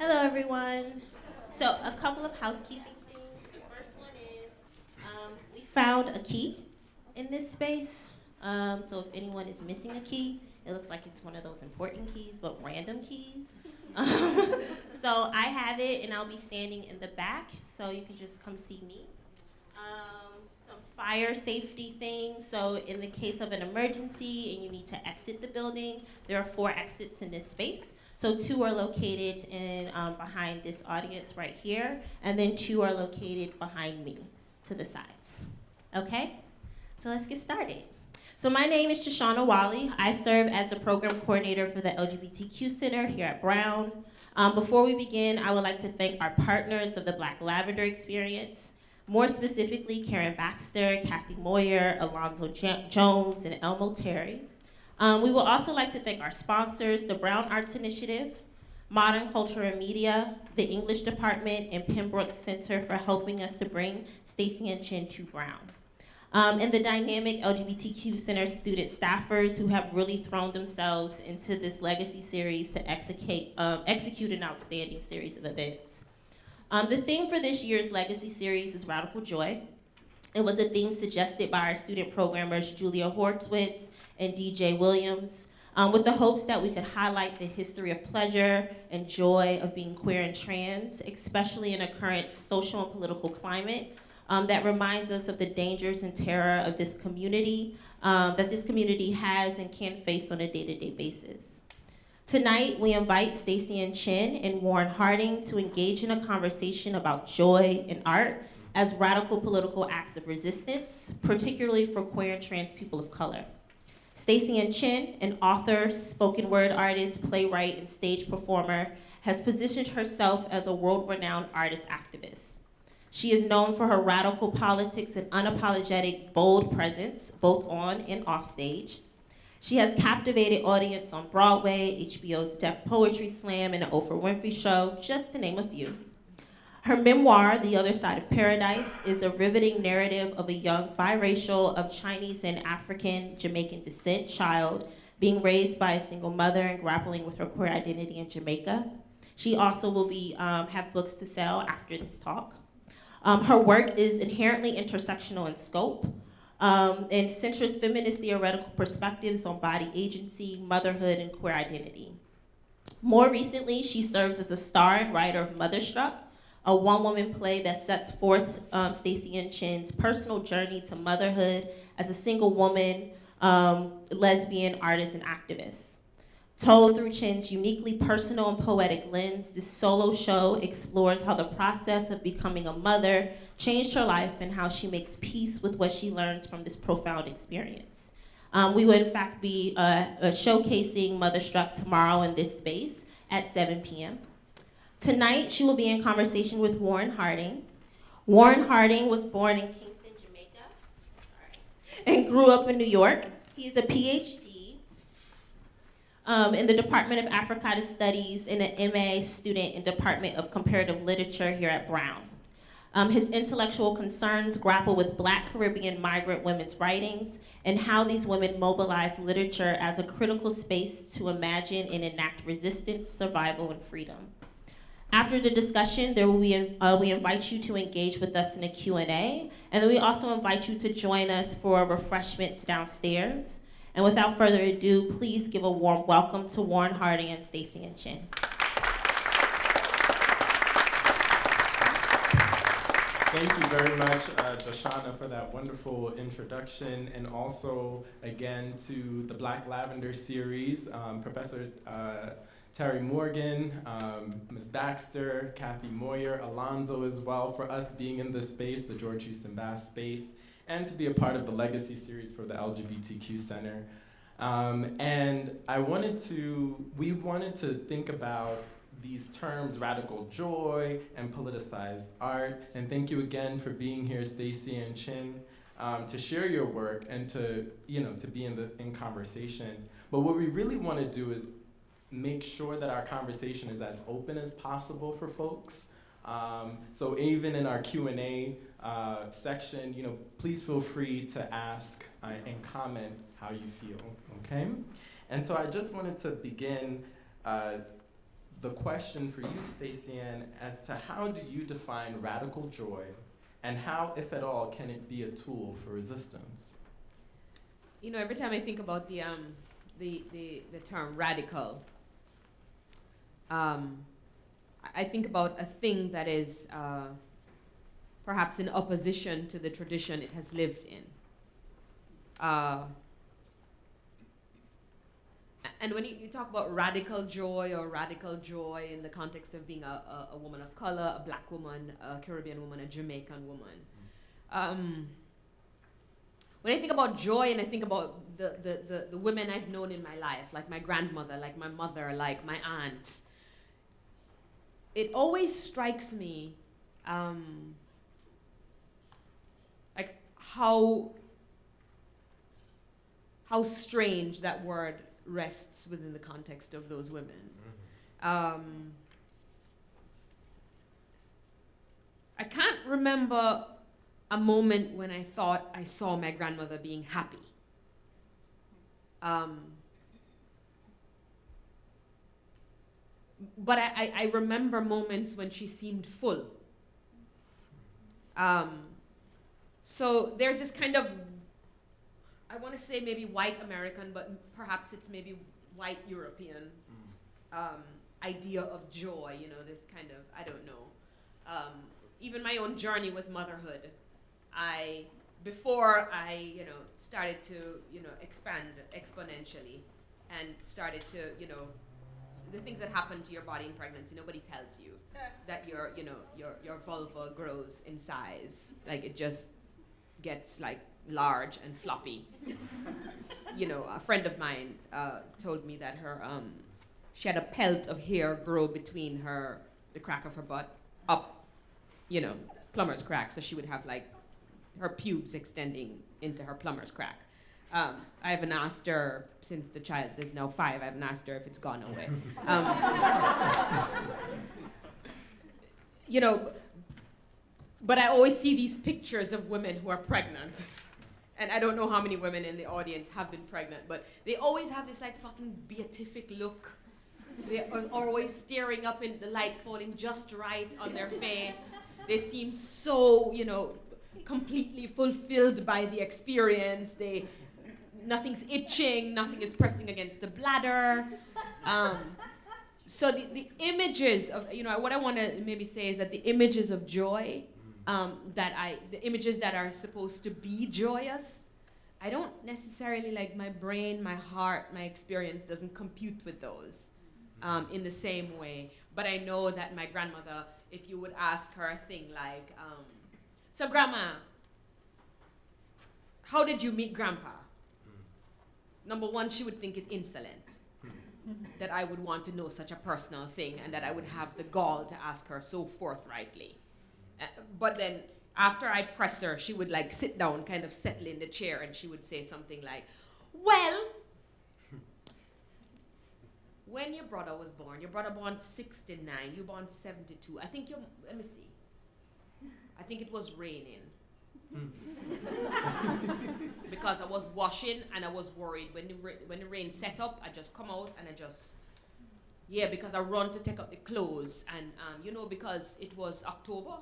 Hello, everyone. So a couple of housekeeping things. The first one is we found a key in this space. So if anyone is missing a key, it looks like it's one of those important keys, but random keys. So I have it, and I'll be standing in the back, so you can just come see me. Some fire safety things. So in the case of an emergency and you need to exit the building, there are 4 exits in this space. So 2 are located in behind this audience right here, and then 2 are located behind me to the sides. Okay? So let's get started. So my name is Shoshana Wally. I serve as the program coordinator for the LGBTQ Center here at Brown. Before we begin, I would like to thank our partners of the Black Lavender Experience, more specifically Karen Baxter, Kathy Moyer, Alonzo Jones, and Elmo Terry. We would also like to thank our sponsors, the Brown Arts Initiative, Modern Culture and Media, the English Department, and Pembroke Center for helping us to bring Staceyann Chin to Brown. And the dynamic LGBTQ Center student staffers who have really thrown themselves into this legacy series to execute an outstanding series of events. The theme for this year's legacy series is Radical Joy. It was a theme suggested by our student programmers Julia Hortwitz and DJ Williams, with the hopes that we could highlight the history of pleasure and joy of being queer and trans, especially in a current social and political climate that reminds us of the dangers and terror of this community, that this community has and can face on a day-to-day basis. Tonight, we invite Staceyann Chin and Warren Harding to engage in a conversation about joy and art as radical political acts of resistance, particularly for queer and trans people of color. Staceyann Chin, an author, spoken word artist, playwright, and stage performer, has positioned herself as a world-renowned artist activist. She is known for her radical politics and unapologetic, bold presence, both on and off stage. She has captivated audience on Broadway, HBO's Def Poetry Slam, and the Oprah Winfrey Show, just to name a few. Her memoir, The Other Side of Paradise, is a riveting narrative of a young biracial of Chinese and African Jamaican descent child being raised by a single mother and grappling with her queer identity in Jamaica. She also will have books to sell after this talk. Her work is inherently intersectional in scope and centers feminist theoretical perspectives on body agency, motherhood, and queer identity. More recently, she serves as a star and writer of Motherstruck, a one-woman play that sets forth Staceyann Chin's personal journey to motherhood as a single woman, lesbian, artist, and activist. Told through Chin's uniquely personal and poetic lens, this solo show explores how the process of becoming a mother changed her life and how she makes peace with what she learns from this profound experience. We will in fact be showcasing Motherstruck tomorrow in this space at 7 p.m. Tonight, she will be in conversation with Warren Harding. Warren Harding was born in Kingston, Jamaica, and grew up in New York. He is a PhD in the Department of Africana Studies and an MA student in Department of Comparative Literature here at Brown. His intellectual concerns grapple with Black Caribbean migrant women's writings and how these women mobilize literature as a critical space to imagine and enact resistance, survival, and freedom. After the discussion, we invite you to engage with us in a Q&A, and then we also invite you to join us for refreshments downstairs. And without further ado, please give a warm welcome to Warren Harding and Staceyann Chin. Thank you very much, Joshana, for that wonderful introduction, and also, again, to the Black Lavender series, Professor Terry Morgan, Ms. Baxter, Kathy Moyer, Alonzo as well, for us being in this space, the George Houston Bass space, and to be a part of the Legacy series for the LGBTQ Center. And we wanted to think about these terms, radical joy and politicized art. And thank you again for being here, Staceyann Chin, to share your work and to be in conversation. But what we really want to do is make sure that our conversation is as open as possible for folks. So even in our Q&A section, please feel free to ask and comment how you feel, okay? And so I just wanted to begin the question for you, Staceyann, as to how do you define radical joy, and how, if at all, can it be a tool for resistance? You know, every time I think about the term radical, I think about a thing that is perhaps in opposition to the tradition it has lived in. And when you talk about radical joy in the context of being a woman of color, a black woman, a Caribbean woman, a Jamaican woman, when I think about joy and I think about the women I've known in my life, like my grandmother, like my mother, like my aunts, it always strikes me like how strange that word rests within the context of those women. I can't remember a moment when I thought I saw my grandmother being happy. But I remember moments when she seemed full. So there's this kind of, I want to say maybe white American, but perhaps it's maybe white European idea of joy, you know, this kind of, I don't know. Even my own journey with motherhood, before I, you know, started to, you know, expand exponentially and started to, you know, the things that happen to your body in pregnancy, nobody tells you that your, you know, your vulva grows in size. Like it just gets like large and floppy. You know, a friend of mine told me that her, she had a pelt of hair grow between the crack of her butt up, you know, plumber's crack. So she would have like her pubes extending into her plumber's crack. I haven't asked her, since the child is now 5, I haven't asked her if it's gone away. You know, but I always see these pictures of women who are pregnant. And I don't know how many women in the audience have been pregnant, but they always have this like fucking beatific look. They are always staring up in the light falling just right on their face. They seem so, you know, completely fulfilled by the experience. Nothing's itching, nothing is pressing against the bladder. So the images of, you know, what I want to maybe say is that the images of joy, the images that are supposed to be joyous, I don't necessarily, like, my brain, my heart, my experience doesn't compute with those in the same way. But I know that my grandmother, if you would ask her a thing like, so grandma, how did you meet grandpa? Number one, she would think it insolent that I would want to know such a personal thing and that I would have the gall to ask her so forthrightly. But then after I press her, she would like sit down, kind of settle in the chair, and she would say something like, well, when your brother was born, your brother born 69, you born 72. I think let me see. I think it was raining. Because I was washing and I was worried when the rain set up. I just come out and because I run to take up the clothes and you know, because it was October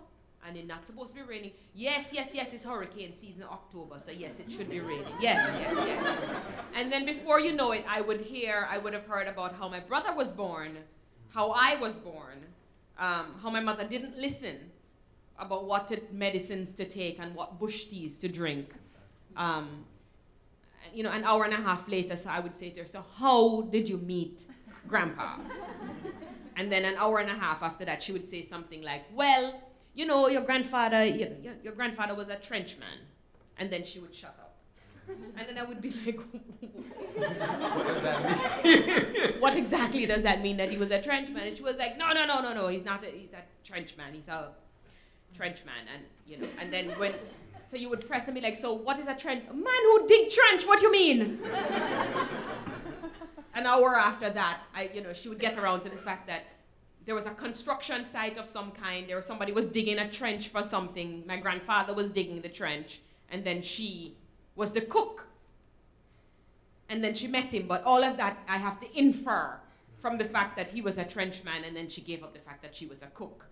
and it's not supposed to be raining. Yes, it's hurricane season in October, so yes, it should be raining. Yes. And then before you know it, I would have heard about how my brother was born, how I was born, how my mother didn't listen about what medicines to take and what bush teas to drink. You know, an hour and a half later, so I would say to her, so how did you meet grandpa? And then an hour and a half after that, she would say something like, well, you know, your grandfather was a trenchman. And then she would shut up. And then I would be like, what does that mean? What exactly does that mean that he was a trenchman? And she was like, no, he's not he's a trenchman, he's a trenchman. And, you know, and then so you would press and be like, so what is a trench? A man who dig trench, what do you mean? An hour after that, she would get around to the fact that there was a construction site of some kind. Somebody was digging a trench for something. My grandfather was digging the trench, and then she was the cook. And then she met him, but all of that I have to infer from the fact that he was a trenchman, and then she gave up the fact that she was a cook.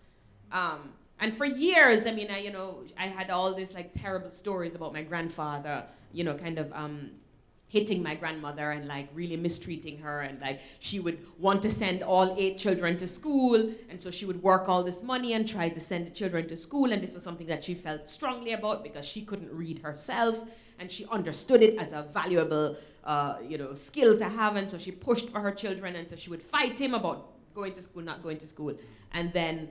And for years, I mean, I had all these like terrible stories about my grandfather, kind of hitting my grandmother and like really mistreating her, and like she would want to send all 8 children to school, and so she would work all this money and try to send the children to school, and this was something that she felt strongly about because she couldn't read herself, and she understood it as a valuable skill to have, and so she pushed for her children, and so she would fight him about going to school, not going to school. And then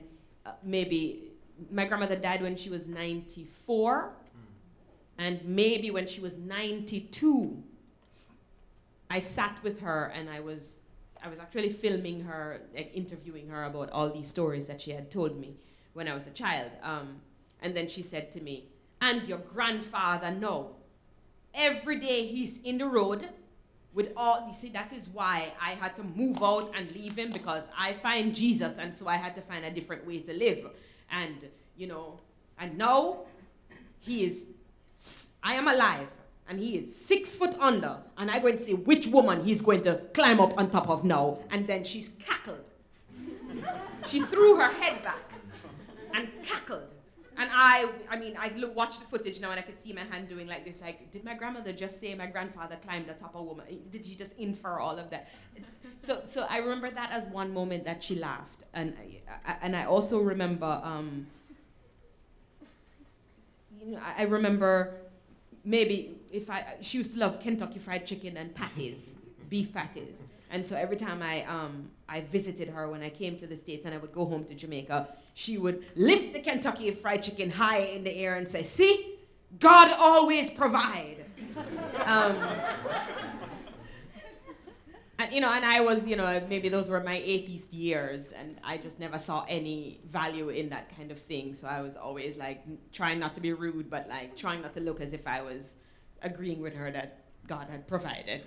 maybe my grandmother died when she was 94, and maybe when she was 92, I sat with her, and I was actually filming her, like interviewing her about all these stories that she had told me when I was a child. And then she said to me, "And your grandfather, no. Every day he's in the road with all, you see, that is why I had to move out and leave him, because I find Jesus, and so I had to find a different way to live. And, and now I am alive, and he is 6 foot under, and I'm going to see which woman he's going to climb up on top of now." And then she's cackled. She threw her head back and cackled. And I watch the footage now, and I could see my hand doing like this, like, did my grandmother just say my grandfather climbed atop a woman? Did she just infer all of that? So I remember that as one moment that she laughed. And I also remember, I remember maybe she used to love Kentucky Fried Chicken and patties, beef patties. And so every time I visited her when I came to the States and I would go home to Jamaica, she would lift the Kentucky Fried Chicken high in the air and say, "See, God always provide." And I was, maybe those were my atheist years, and I just never saw any value in that kind of thing. So I was always like trying not to be rude, but like trying not to look as if I was agreeing with her that God had provided.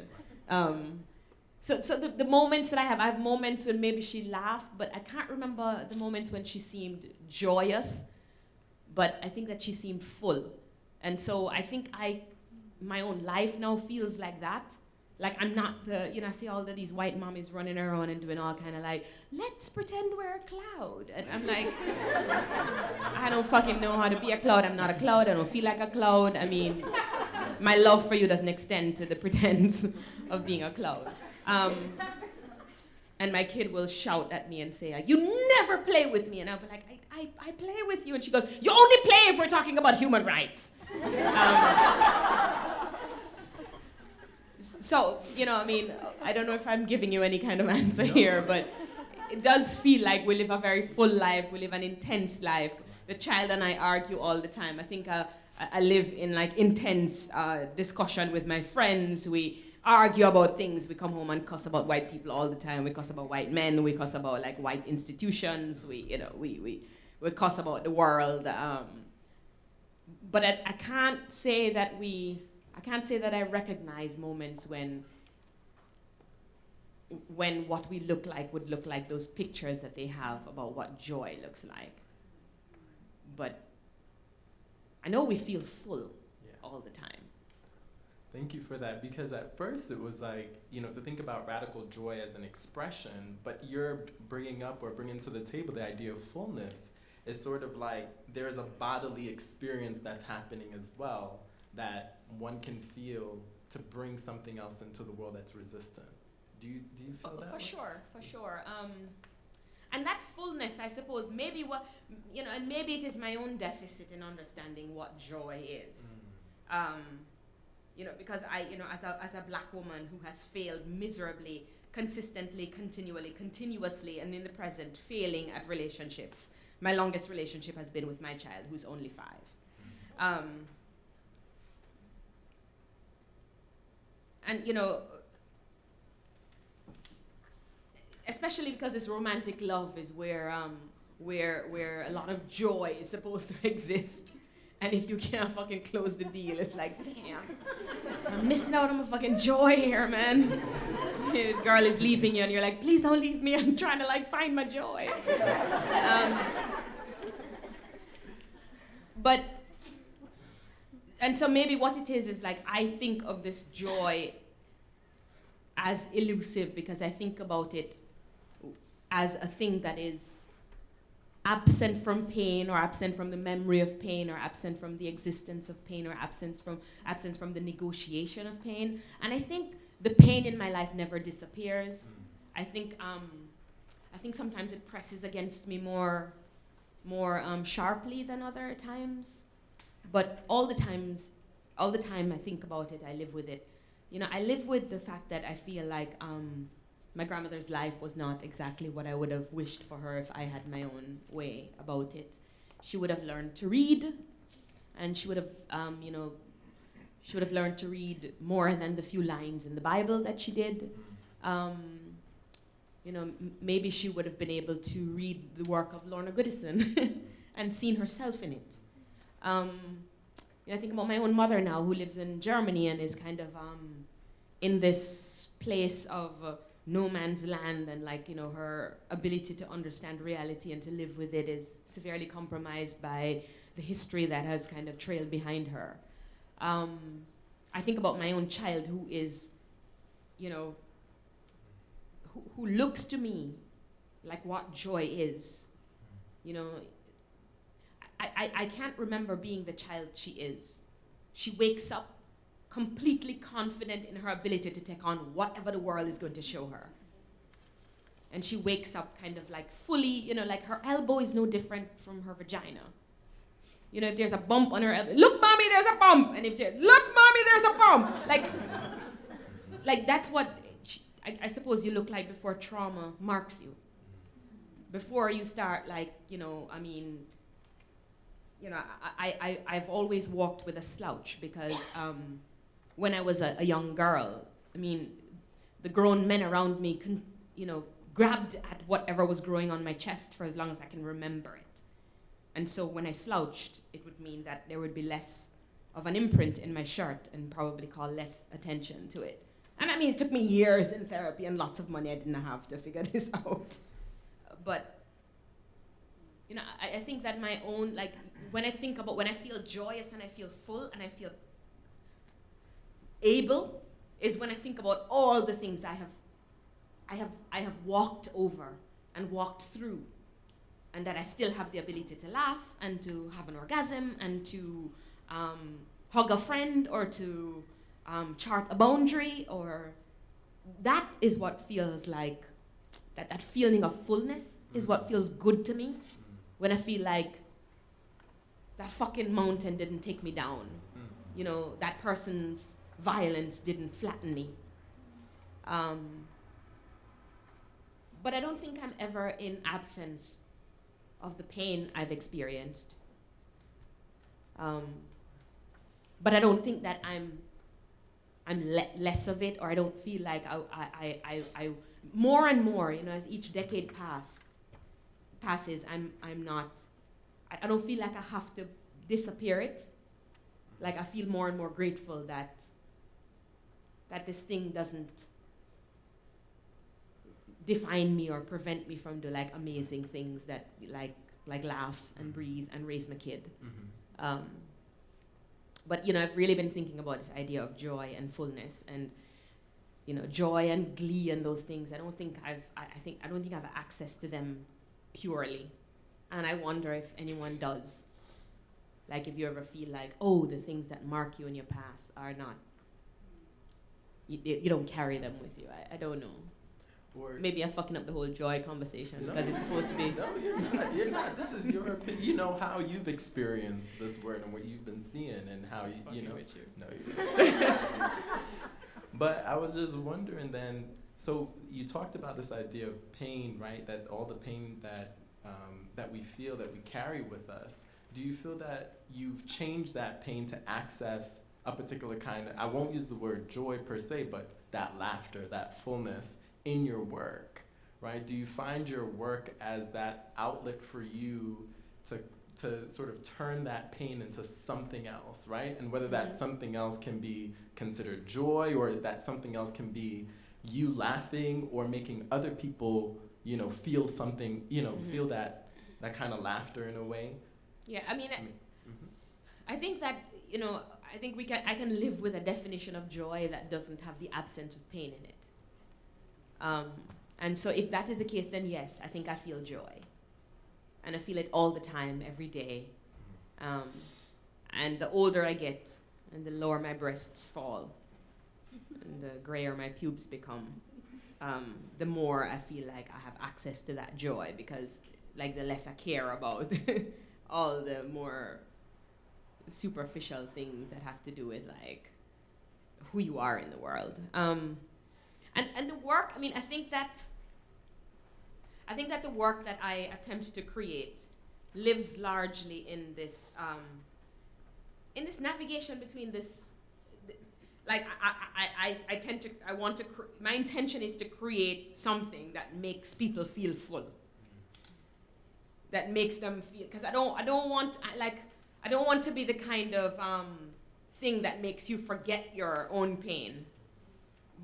So the moments that I have moments when maybe she laughed, but I can't remember the moments when she seemed joyous, but I think that she seemed full. And so I think my own life now feels like that. Like I'm not I see all of these white mommies running around and doing all kind of like, let's pretend we're a cloud. And I'm like, I don't fucking know how to be a cloud. I'm not a cloud. I don't feel like a cloud. I mean, my love for you doesn't extend to the pretense of being a cloud. And my kid will shout at me and say, "You never play with me." And I'll be like, I play with you. And she goes, "You only play if we're talking about human rights." So, I don't know if I'm giving you any kind of answer here, but it does feel like we live a very full life. We live an intense life. The child and I argue all the time. I think I live in like intense discussion with my friends. We argue about things. We come home and cuss about white people all the time. We cuss about white men. We cuss about like white institutions. We cuss about the world. But I can't say that I recognize moments when what we look like would look like those pictures that they have about what joy looks like. But I know we feel full all the time. Thank you for that, because at first it was like, to think about radical joy as an expression, but you're bringing to the table the idea of fullness. Is sort of like there's a bodily experience that's happening as well that one can feel to bring something else into the world that's resistant. Do you feel that? For sure. And that fullness, I suppose, maybe and maybe it is my own deficit in understanding what joy is. Because as a black woman who has failed miserably, consistently, continuously, and in the present, failing at relationships. My longest relationship has been with my child, who's only 5. And especially because this romantic love is where a lot of joy is supposed to exist. And if you can't fucking close the deal, it's like, damn, I'm missing out on my fucking joy here, man. The girl is leaving you and you're like, please don't leave me, I'm trying to like find my joy. And so maybe what it is like, I think of this joy as elusive because I think about it as a thing that is absent from pain, or absent from the memory of pain, or absent from the existence of pain, or absence from the negotiation of pain. And I think the pain in my life never disappears. I think sometimes it presses against me more sharply than other times. But all the time I think about it, I live with it. I live with the fact that I feel like my grandmother's life was not exactly what I would have wished for her if I had my own way about it. She would have learned to read, and she would have, she would have learned to read more than the few lines in the Bible that she did. Maybe she would have been able to read the work of Lorna Goodison and seen herself in it. I think about my own mother now, who lives in Germany and is kind of in this place of no man's land, and her ability to understand reality and to live with it is severely compromised by the history that has kind of trailed behind her. I think about my own child, who is, who looks to me like what joy is. I can't remember being the child she is. She wakes up completely confident in her ability to take on whatever the world is going to show her. And she wakes up kind of like fully, like her elbow is no different from her vagina. If there's a bump on her elbow, look, mommy, there's a bump. And if there's, look, mommy, there's a bump. Like that's what I suppose you look like before trauma marks you. Before you start, I've always walked with a slouch because when I was a young girl, the grown men around me, grabbed at whatever was growing on my chest for as long as I can remember it. And so when I slouched, it would mean that there would be less of an imprint in my shirt and probably call less attention to it. And it took me years in therapy and lots of money I didn't have to figure this out. But, I think that my own, when I feel joyous and I feel full and I feel able, is when I think about all the things I have walked over and walked through, and that I still have the ability to laugh and to have an orgasm and to hug a friend or to chart a boundary, or that is what feels like, that feeling of fullness is what feels good to me when I feel like that fucking mountain didn't take me down. That person's violence didn't flatten me. But I don't think I'm ever in absence of the pain I've experienced. But I don't think that I'm less of it, or I don't feel like I more and more, as each decade passes, I don't feel like I have to disappear it. Like I feel more and more grateful that this thing doesn't define me or prevent me from doing amazing things that like laugh and breathe and raise my kid. But I've really been thinking about this idea of joy and fullness and joy and glee and those things. I don't think I've access to them purely, and I wonder if anyone does. Like if you ever feel like, oh, the things that mark you in your past are not. You don't carry them with you. I don't know. Or maybe I'm fucking up the whole joy conversation because it's supposed to be. No, you're not. This is your opinion. You know how you've experienced this word and what you've been seeing and how you know. With you. No, you But I was just wondering then. So you talked about this idea of pain, right? That all the pain that we feel, that we carry with us. Do you feel that you've changed that pain to access a particular kind of, I won't use the word joy per se, but that laughter, that fullness in your work, right? Do you find your work as that outlet for you to sort of turn that pain into something else, right? And whether that something else can be considered joy, or that something else can be you laughing or making other people, feel something, feel that kind of laughter in a way? Yeah, I think that, I think I can live with a definition of joy that doesn't have the absence of pain in it. And so if that is the case, then yes, I think I feel joy. And I feel it all the time, every day. And the older I get, and the lower my breasts fall, and the grayer my pubes become, the more I feel like I have access to that joy, because like the less I care about all the more superficial things that have to do with like who you are in the world. And the work, I mean, I think that the work that I attempt to create lives largely in this navigation between this, like my intention is to create something that makes people feel full, that makes them feel, because I don't want to be the kind of thing that makes you forget your own pain,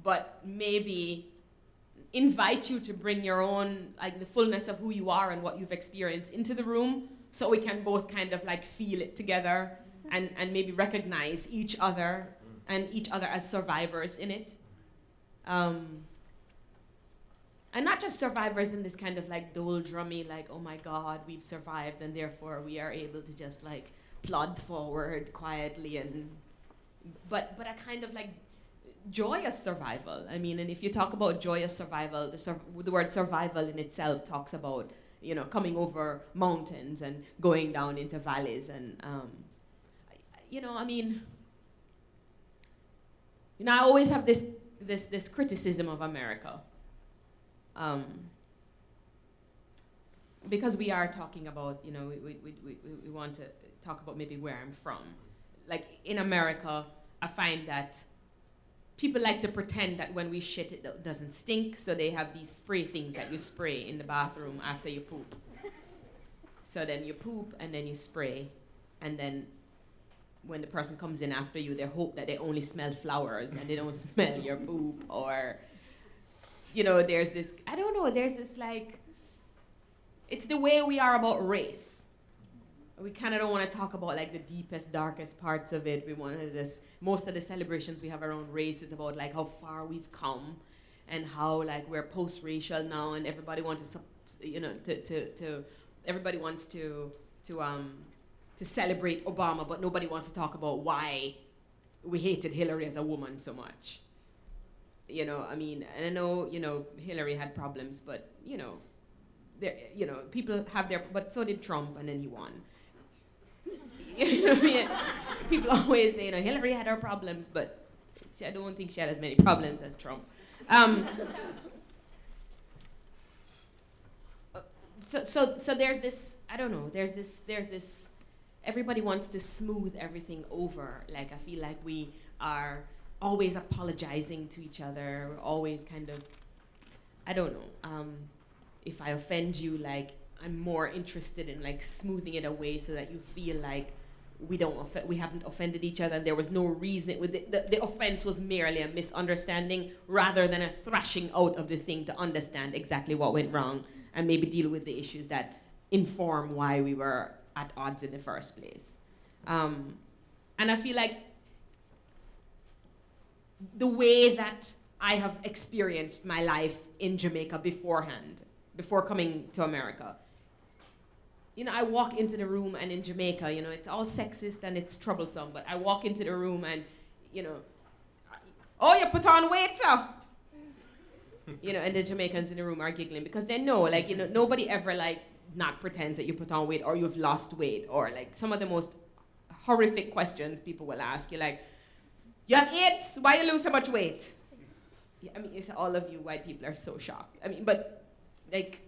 but maybe invite you to bring your own, like the fullness of who you are and what you've experienced into the room, so we can both kind of like feel it together and maybe recognize each other and each other as survivors in it. And not just survivors in this kind of like doldrummy, like, oh my God, we've survived and therefore we are able to just like plod forward quietly, but a kind of like joyous survival. I mean, and if you talk about joyous survival, the word survival in itself talks about, you know, coming over mountains and going down into valleys, and you know, I mean, you know, I always have this criticism of America, because we are talking about, you know, we want to talk about maybe where I'm from. Like in America, I find that people like to pretend that when we shit, it doesn't stink, so they have these spray things that you spray in the bathroom after you poop. So then you poop and then you spray, and then when the person comes in after you, they hope that they only smell flowers and they don't smell your poop, or, you know, there's this, I don't know, there's this like, it's the way we are about race. We kind of don't want to talk about like the deepest, darkest parts of it. We want to just, most of the celebrations we have around race is about like how far we've come and how like we're post-racial now, and everybody wants to, you know, everybody wants to celebrate Obama, but nobody wants to talk about why we hated Hillary as a woman so much. You know, I mean, and I know, you know, Hillary had problems, but, you know, there, you know, people have their, but so did Trump, and then he won. You know what I mean? People always say, you know, Hillary had her problems, but I don't think she had as many problems as Trump. So there's this, I don't know, there's this, everybody wants to smooth everything over. Like, I feel like we are always apologizing to each other. We're always kind of, I don't know, if I offend you, like, I'm more interested in like smoothing it away so that you feel like we haven't offended each other, and there was no reason. The offense was merely a misunderstanding rather than a thrashing out of the thing to understand exactly what went wrong and maybe deal with the issues that inform why we were at odds in the first place. And I feel like the way that I have experienced my life in Jamaica beforehand, before coming to America, you know, I walk into the room, and in Jamaica, you know, it's all sexist and it's troublesome, but I walk into the room and, you know, oh, you put on weight, sir. You know, and the Jamaicans in the room are giggling because they know, like, you know, nobody ever, like, not pretends that you put on weight or you've lost weight, or, like, some of the most horrific questions people will ask you, like, you have AIDS? Why you lose so much weight? Yeah, I mean, it's, all of you white people are so shocked. I mean, but, like,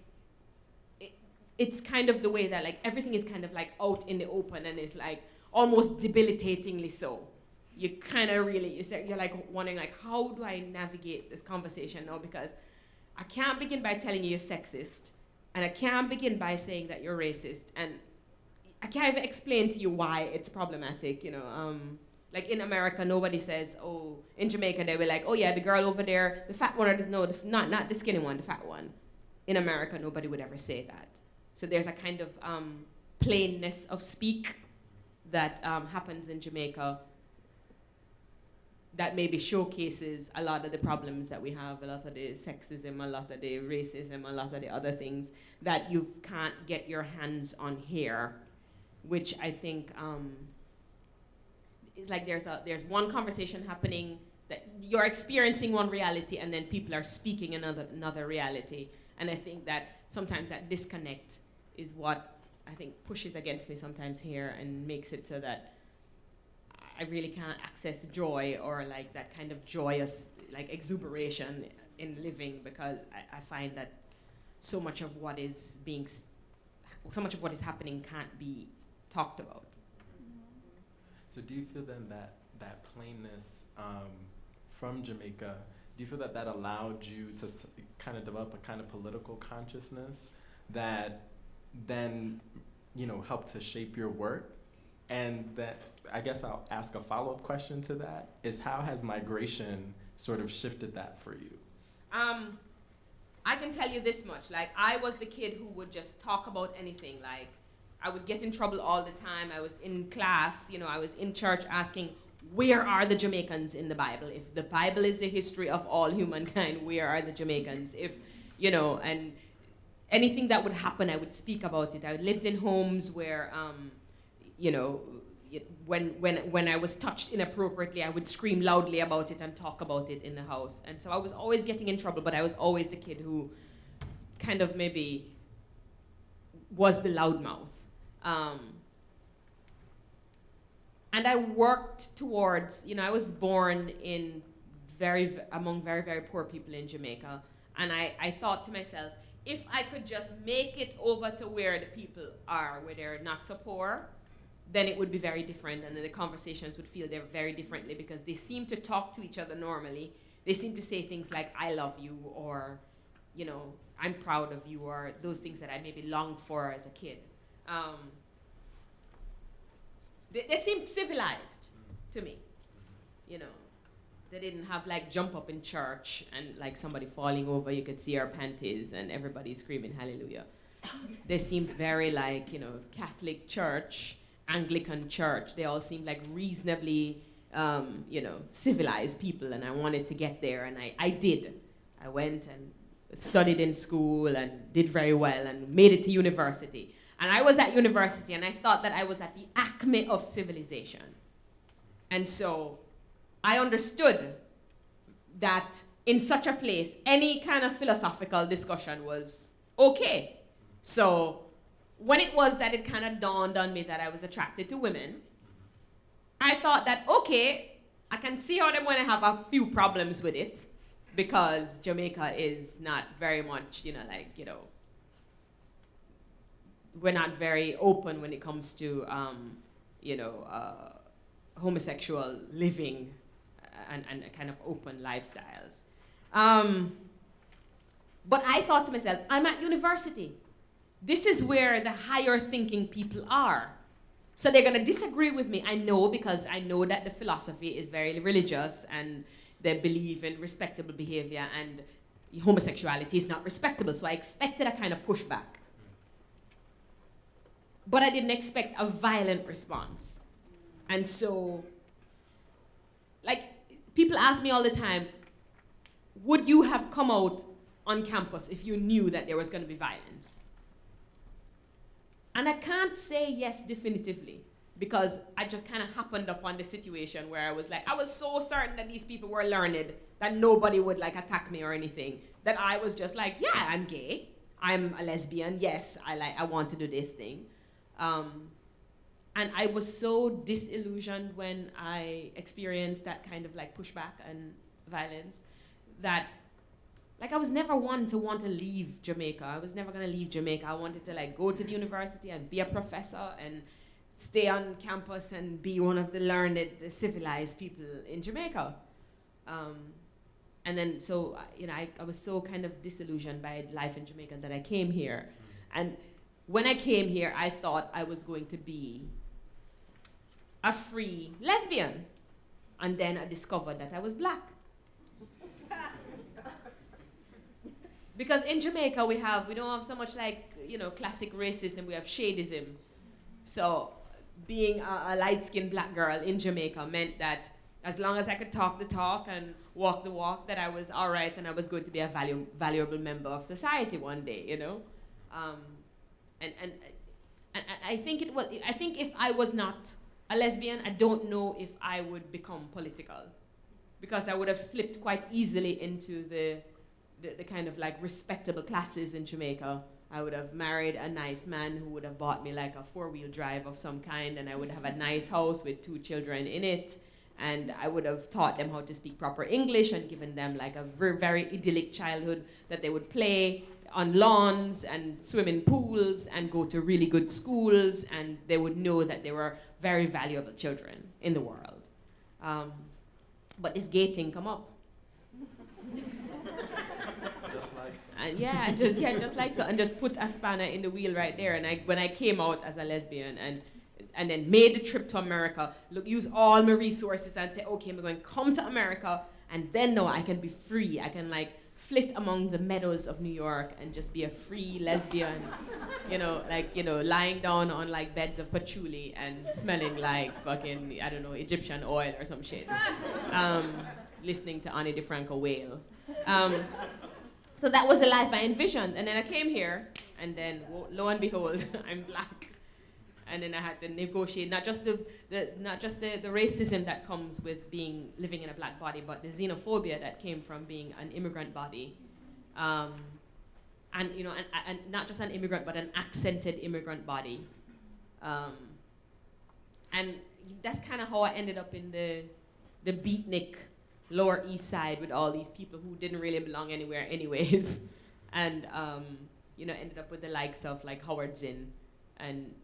it's kind of the way that, like, everything is kind of, like, out in the open and is, like, almost debilitatingly so. You kind of really, you're, like, wondering, like, how do I navigate this conversation now? Because I can't begin by telling you you're sexist, and I can't begin by saying that you're racist, and I can't even explain to you why it's problematic, you know. Like, in America, nobody says, oh, in Jamaica, they were like, oh, yeah, the girl over there, the fat one, or not the skinny one, the fat one. In America, nobody would ever say that. So there's a kind of plainness of speak that happens in Jamaica that maybe showcases a lot of the problems that we have, a lot of the sexism, a lot of the racism, a lot of the other things that you can't get your hands on here, which I think is like there's one conversation happening that you're experiencing one reality and then people are speaking another reality. And I think that sometimes that disconnect is what I think pushes against me sometimes here and makes it so that I really can't access joy or like that kind of joyous like exuberation in living, because I find that so much of what is happening can't be talked about. So do you feel then that plainness from Jamaica, do you feel that allowed you to kind of develop a kind of political consciousness that then, helped to shape your work? And that, I guess I'll ask a follow-up question to that, is how has migration sort of shifted that for you? I can tell you this much, like I was the kid who would just talk about anything. Like I would get in trouble all the time. I was in class, I was in church asking, where are the Jamaicans in the Bible? If the Bible is the history of all humankind, where are the Jamaicans? If, and anything that would happen, I would speak about it. I lived in homes where, when I was touched inappropriately, I would scream loudly about it and talk about it in the house. And so I was always getting in trouble, but I was always the kid who kind of maybe was the loudmouth. And I worked towards, I was born among very, very poor people in Jamaica. And I thought to myself, if I could just make it over to where the people are, where they're not so poor, then it would be very different, and then the conversations would feel very differently, because they seem to talk to each other normally. They seem to say things like, I love you, or, I'm proud of you, or those things that I maybe longed for as a kid. They seemed civilized to me, They didn't have like jump up in church and like somebody falling over, you could see our panties and everybody screaming hallelujah. They seemed very like, Catholic church, Anglican church. They all seemed like reasonably, civilized people, and I wanted to get there, and I did. I went and studied in school and did very well and made it to university. And I was at university, and I thought that I was at the acme of civilization. And so I understood that in such a place, any kind of philosophical discussion was okay. So when it was that it kind of dawned on me that I was attracted to women, I thought that, okay, I can see how I'm going to have a few problems with it, because Jamaica is not very much, we're not very open when it comes to, homosexual living and kind of open lifestyles. But I thought to myself, I'm at university. This is where the higher thinking people are. So they're going to disagree with me. I know, because I know that the philosophy is very religious and they believe in respectable behavior, and homosexuality is not respectable. So I expected a kind of pushback. But I didn't expect a violent response. And so, like, people ask me all the time, would you have come out on campus if you knew that there was going to be violence? And I can't say yes definitively, because I just kind of happened upon the situation where I was so certain that these people were learned that nobody would like attack me or anything, that I was just like, yeah, I'm gay, I'm a lesbian, yes, I want to do this thing. And I was so disillusioned when I experienced that kind of like pushback and violence that, like, I was never one to want to leave Jamaica. I was never going to leave Jamaica. I wanted to like go to the university and be a professor and stay on campus and be one of the learned, civilized people in Jamaica. And then so, I was so kind of disillusioned by life in Jamaica that I came here. And when I came here, I thought I was going to be a free lesbian. And then I discovered that I was black. Because in Jamaica, we don't have so much like, classic racism, we have shadism. So being a light-skinned black girl in Jamaica meant that, as long as I could talk the talk and walk the walk, that I was all right and I was going to be a valuable member of society one day, you know. And I think it was. I think if I was not a lesbian, I don't know if I would become political, because I would have slipped quite easily into the kind of like respectable classes in Jamaica. I would have married a nice man who would have bought me like a 4-wheel drive of some kind, and I would have a nice house with 2 children in it, and I would have taught them how to speak proper English and given them like a very idyllic childhood that they would play on lawns and swim in pools and go to really good schools, and they would know that they were very valuable children in the world. But this gay thing come up. Just like so. And just like so, and just put a spanner in the wheel right there. And when I came out as a lesbian and then made the trip to America, use all my resources and say, okay, I'm going to come to America, and then now I can be free. I can like flit among the meadows of New York and just be a free lesbian, lying down on like beds of patchouli and smelling like fucking, I don't know, Egyptian oil or some shit. Listening to Ani DeFranco wail. So that was the life I envisioned. And then I came here, and then lo and behold, I'm black. And then I had to negotiate not just the racism that comes with living in a black body, but the xenophobia that came from being an immigrant body, and not just an immigrant, but an accented immigrant body, and that's kind of how I ended up in the beatnik Lower East Side with all these people who didn't really belong anywhere, anyways, and ended up with the likes of like Howard Zinn and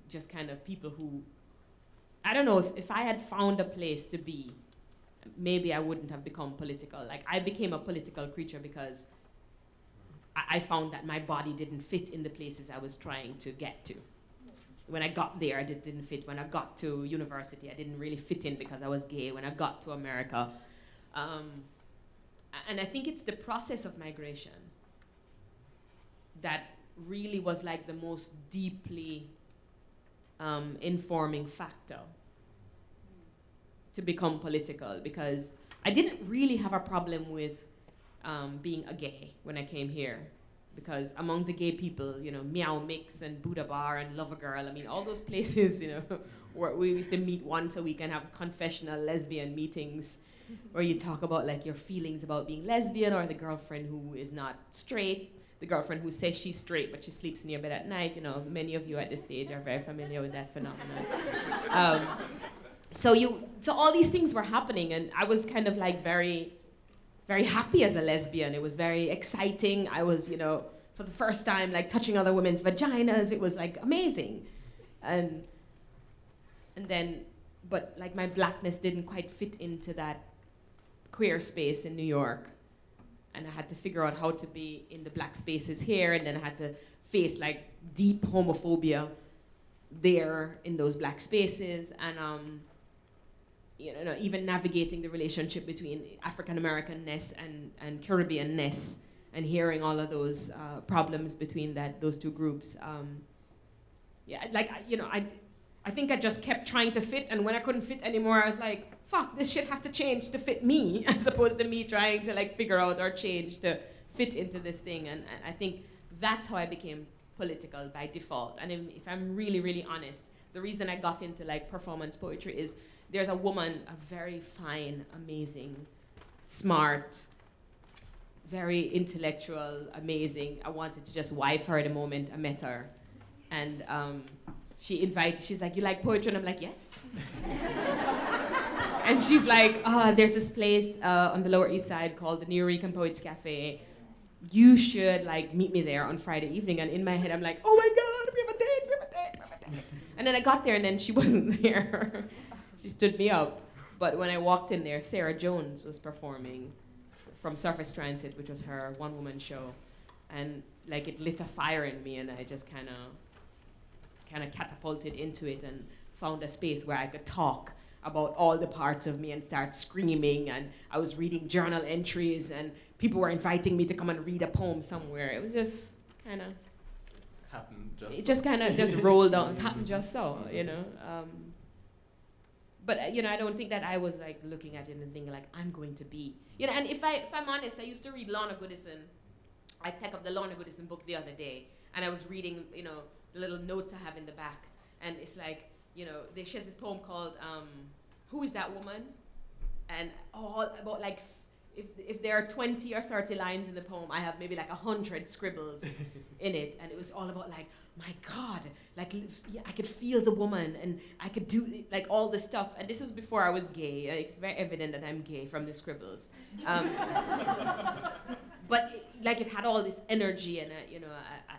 just kind of people who, I don't know, if I had found a place to be, maybe I wouldn't have become political. Like, I became a political creature because I found that my body didn't fit in the places I was trying to get to. When I got there, it didn't fit. When I got to university, I didn't really fit in because I was gay. When I got to America, and I think it's the process of migration that really was like the most deeply informing factor to become political, because I didn't really have a problem with being a gay when I came here, because among the gay people, Meow Mix and Buddha Bar and Love a Girl, I mean, all those places, where we used to meet once a week and have confessional lesbian meetings where you talk about like your feelings about being lesbian, or the girlfriend who is not straight, the girlfriend who says she's straight but she sleeps in your bed at night. Many of you at this stage are very familiar with that phenomenon. So all these things were happening, and I was kind of like very, very happy as a lesbian. It was very exciting. I was, for the first time, like touching other women's vaginas. It was like amazing, and then, but like my blackness didn't quite fit into that queer space in New York. And I had to figure out how to be in the black spaces here, and then I had to face like deep homophobia there in those black spaces, and even navigating the relationship between African Americanness and Caribbeanness, and hearing all of those problems between those two groups. I think I just kept trying to fit, and when I couldn't fit anymore, I was like, fuck, this shit have to change to fit me, as opposed to me trying to like figure out or change to fit into this thing. And I think that's how I became political by default. And if I'm really, really honest, the reason I got into like performance poetry is there's a woman, a very fine, amazing, smart, very intellectual, amazing. I wanted to just wife her the moment I met her. And she's like, you like poetry? And I'm like, yes. And she's like, there's this place on the Lower East Side called the New Rican Poets Cafe. You should like meet me there on Friday evening. And in my head, I'm like, oh my God, we have a date. And then I got there, and then she wasn't there. She stood me up. But when I walked in there, Sarah Jones was performing from Surface Transit, which was her one-woman show. And like it lit a fire in me, and I just kind of catapulted into it and found a space where I could talk about all the parts of me and start screaming. And I was reading journal entries, and people were inviting me to come and read a poem somewhere. It was just kind of happened just it just kind of just rolled on, happened just so, But I don't think that I was like looking at it and thinking like I'm going to be, And if I'm honest, I used to read Lorna Goodison. I picked up the Lorna Goodison book the other day, and I was reading, the little notes I have in the back, and it's like, she has this poem called "Who Is That Woman?" and all about like if there are 20 or 30 lines in the poem, I have maybe like 100 scribbles in it, and it was all about like, my God, like I could feel the woman, and I could do like all this stuff. And this was before I was gay. It's very evident that I'm gay from the scribbles. But it had all this energy, and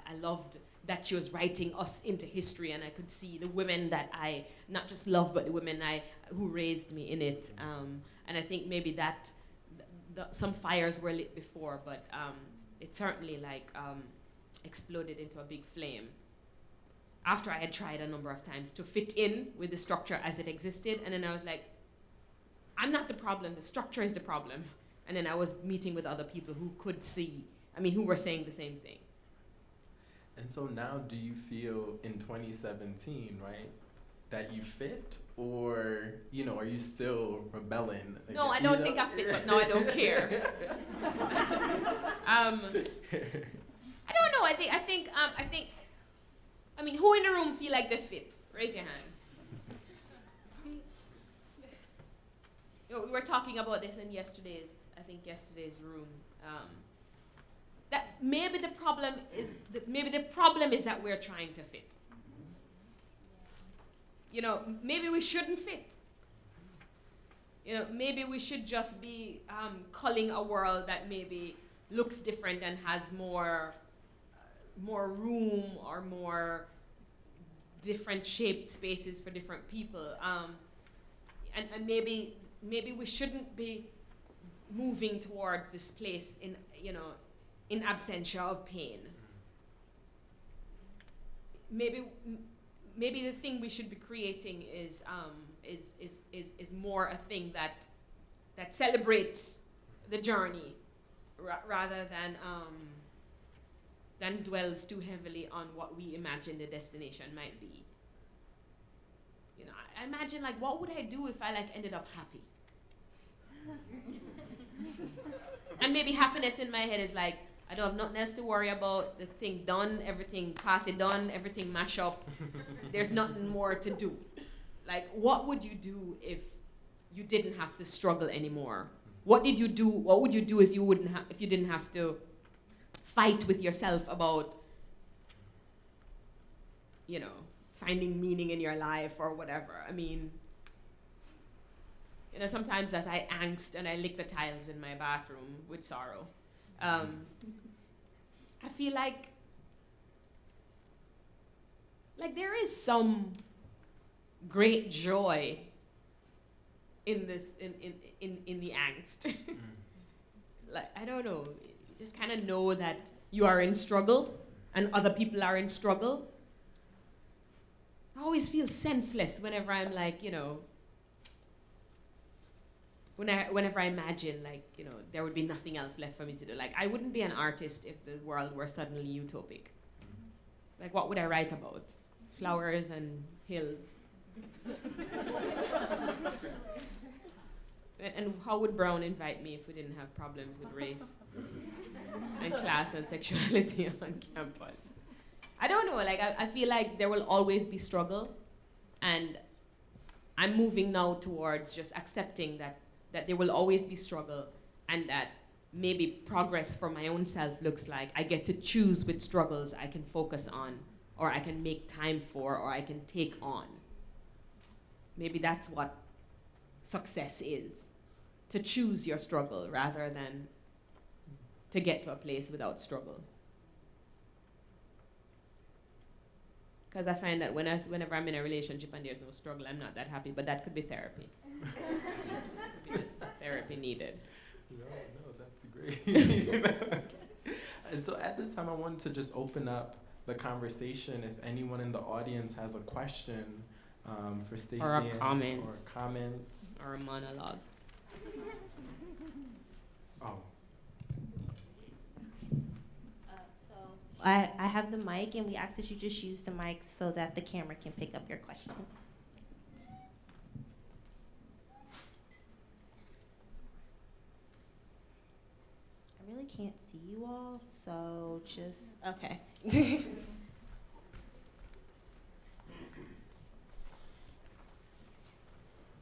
I loved that she was writing us into history, and I could see the women that I not just loved, but the women who raised me in it. And I think maybe that some fires were lit before, but it certainly exploded into a big flame after I had tried a number of times to fit in with the structure as it existed. And then I was like, I'm not the problem, the structure is the problem. And then I was meeting with other people who could see, who were saying the same thing. And so now, do you feel in 2017, right, that you fit, or are you still rebelling? No, I don't think I fit, but no, I don't care. I don't know. I think. Who in the room feel like they fit? Raise your hand. We were talking about this in yesterday's room. That maybe the problem is that we're trying to fit. Maybe we shouldn't fit. Maybe we should just be culling a world that maybe looks different and has more room or more different shaped spaces for different people. And maybe we shouldn't be moving towards this place in absentia of pain. Maybe the thing we should be creating is more a thing that celebrates the journey rather than dwells too heavily on what we imagine the destination might be. I imagine what would I do if I ended up happy? And maybe happiness in my head is I don't have nothing else to worry about. The thing done, everything party done, everything mash up. There's nothing more to do. What would you do if you didn't have to struggle anymore? What would you do if you didn't have to fight with yourself about, finding meaning in your life or whatever? Sometimes as I angst and I lick the tiles in my bathroom with sorrow, I feel like there is some great joy in this, in the angst. I don't know, you just kind of know that you are in struggle and other people are in struggle. I always feel senseless whenever I'm whenever I imagine there would be nothing else left for me to do. I wouldn't be an artist if the world were suddenly utopic. What would I write about? Flowers and hills. And how would Brown invite me if we didn't have problems with race and class and sexuality on campus? I don't know, I feel like there will always be struggle, and I'm moving now towards just accepting that there will always be struggle, and that maybe progress for my own self looks like I get to choose which struggles I can focus on, or I can make time for, or I can take on. Maybe that's what success is, to choose your struggle rather than to get to a place without struggle. Because I find that whenever I'm in a relationship and there's no struggle, I'm not that happy, but that could be therapy. Because therapy needed. No, that's great. And so at this time, I wanted to just open up the conversation. If anyone in the audience has a question for Staceyann, or a comment, or a monologue. Oh. I have the mic, and we ask that you just use the mic so that the camera can pick up your question. I really can't see you all, so just, okay.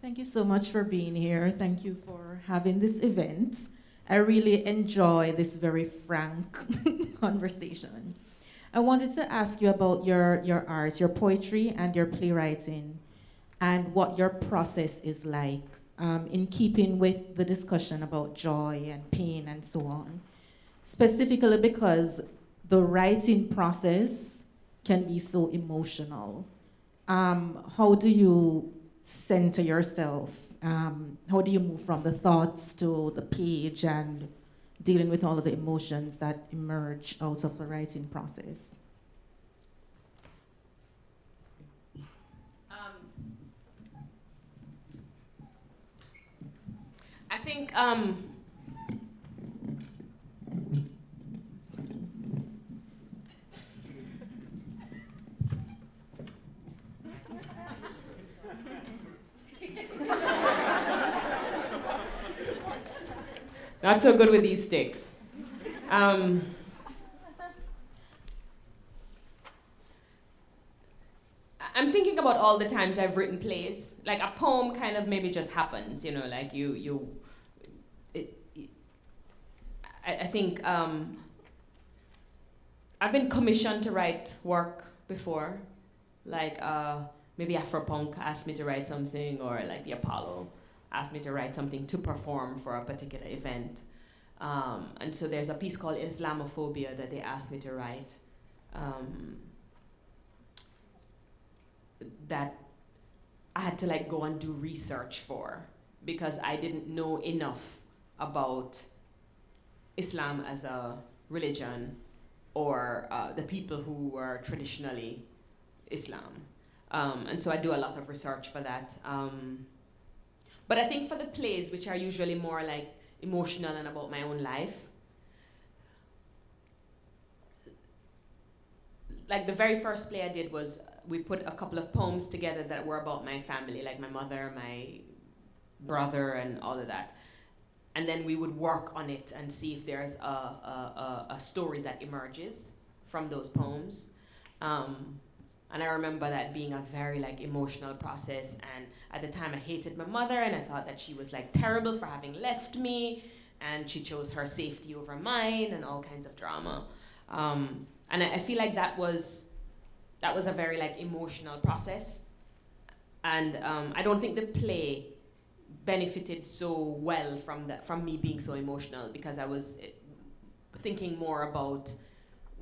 Thank you so much for being here. Thank you for having this event. I really enjoy this very frank conversation. I wanted to ask you about your art, your poetry and your playwriting, and what your process is like, in keeping with the discussion about joy and pain and so on. Specifically because the writing process can be so emotional. How do you center yourself? How do you move from the thoughts to the page and dealing with all of the emotions that emerge out of the writing process? I think not so good with these sticks. I'm thinking about all the times I've written plays. Like a poem kind of maybe just happens, you know, like I think I've been commissioned to write work before. Like maybe Afropunk asked me to write something, or like the Apollo asked me to write something to perform for a particular event. And so there's a piece called Islamophobia that they asked me to write. That I had to like go and do research for, because I didn't know enough about Islam as a religion, or the people who were traditionally Islam. And so I do a lot of research for that. But I think for the plays, which are usually more like emotional and about my own life, like the very first play I did was, we put a couple of poems together that were about my family, like my mother, my brother, and all of that. And then we would work on it and see if there's a story that emerges from those poems. And I remember that being a very like emotional process. And at the time I hated my mother, and I thought that she was like terrible for having left me, and she chose her safety over mine, and all kinds of drama. And I feel like that was a very like emotional process. And I don't think the play benefited so well from me being so emotional, because I was thinking more about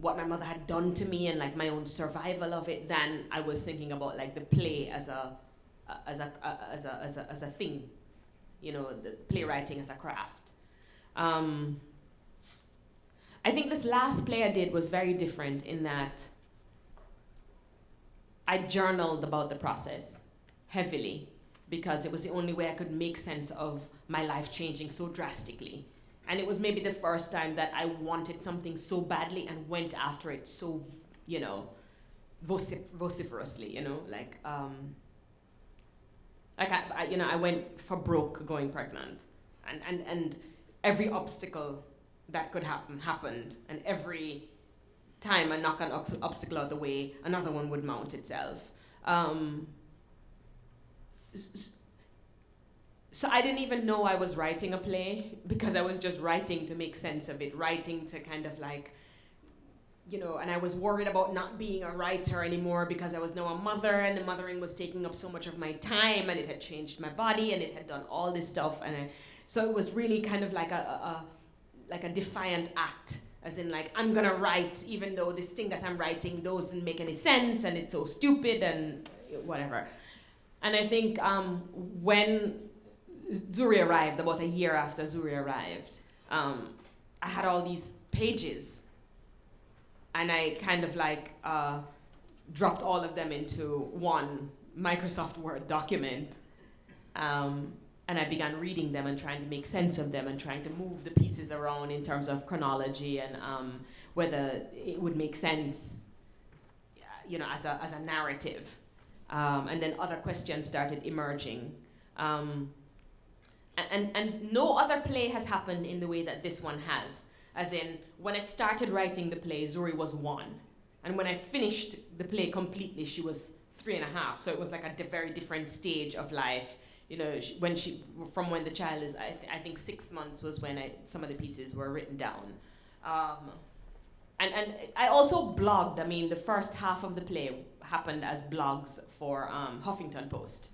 what my mother had done to me and like my own survival of it, than I was thinking about like the play as a thing, you know, the playwriting as a craft. I think this last play I did was very different in that I journaled about the process heavily, because it was the only way I could make sense of my life changing so drastically. And it was maybe the first time that I wanted something so badly and went after it so, you know, vociferously, you know, like I went for broke going pregnant, and every obstacle that could happen happened, and every time I knock an obstacle out of the way, another one would mount itself. So I didn't even know I was writing a play, because I was just writing to make sense of it, writing to kind of like, you know, and I was worried about not being a writer anymore, because I was now a mother, and the mothering was taking up so much of my time, and it had changed my body, and it had done all this stuff, and so it was really kind of like a defiant act, as in like, I'm gonna write even though this thing that I'm writing doesn't make any sense, and it's so stupid and whatever. And I think when Zuri arrived, about a year after Zuri arrived, I had all these pages, and I kind of like dropped all of them into one Microsoft Word document, and I began reading them and trying to make sense of them, and trying to move the pieces around in terms of chronology, and whether it would make sense, you know, as a narrative. And then other questions started emerging. And no other play has happened in the way that this one has. As in, when I started writing the play, Zuri was 1. And when I finished the play completely, she was 3.5. So it was like a very different stage of life. You know, from when the child is, I think 6 months was when some of the pieces were written down. And I also blogged. I mean, the first half of the play happened as blogs for Huffington Post.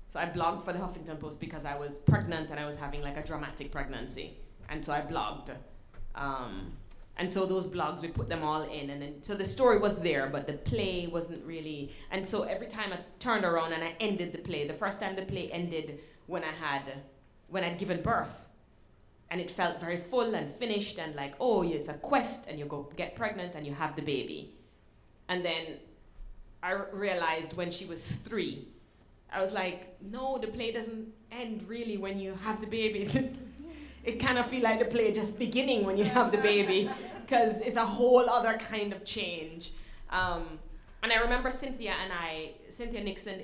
So I blogged for the Huffington Post because I was pregnant and I was having like a dramatic pregnancy. And so I blogged. And so those blogs, we put them all in. And then, so the story was there, but the play wasn't really. And so every time I turned around and I ended the play, the first time the play ended when I'd given birth. And it felt very full and finished and like, oh, it's a quest, and you go get pregnant and you have the baby. And then I realized when she was 3, I was like, no, the play doesn't end really when you have the baby. It kind of feel like the play just beginning when you have the baby, because it's a whole other kind of change. And I remember Cynthia Nixon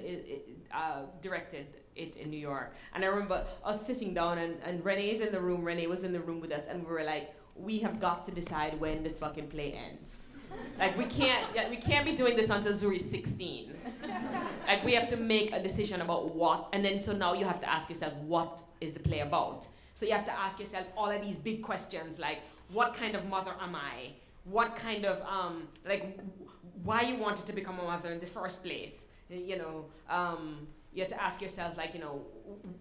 directed it in New York. And I remember us sitting down and Renee was in the room with us, and we were like, we have got to decide when this fucking play ends. Like we can't be doing this until Zuri's 16. Like we have to make a decision about what, and then so now you have to ask yourself, what is the play about? So you have to ask yourself all of these big questions, like what kind of mother am I? What kind of, why you wanted to become a mother in the first place? You know, you have to ask yourself, like, you know,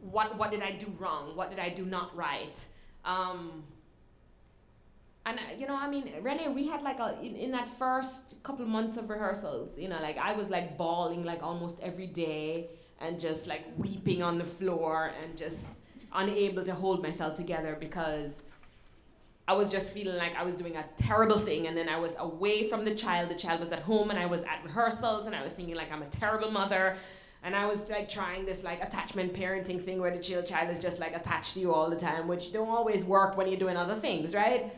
what did I do wrong? What did I do not right? And, you know, I mean, Renee, we had like in that first couple of months of rehearsals, you know, like I was like bawling like almost every day and just like weeping on the floor and just unable to hold myself together because I was just feeling like I was doing a terrible thing, and then I was away from the child was at home, and I was at rehearsals, and I was thinking like I'm a terrible mother, and I was like trying this like attachment parenting thing where the child is just like attached to you all the time, which don't always work when you're doing other things, right?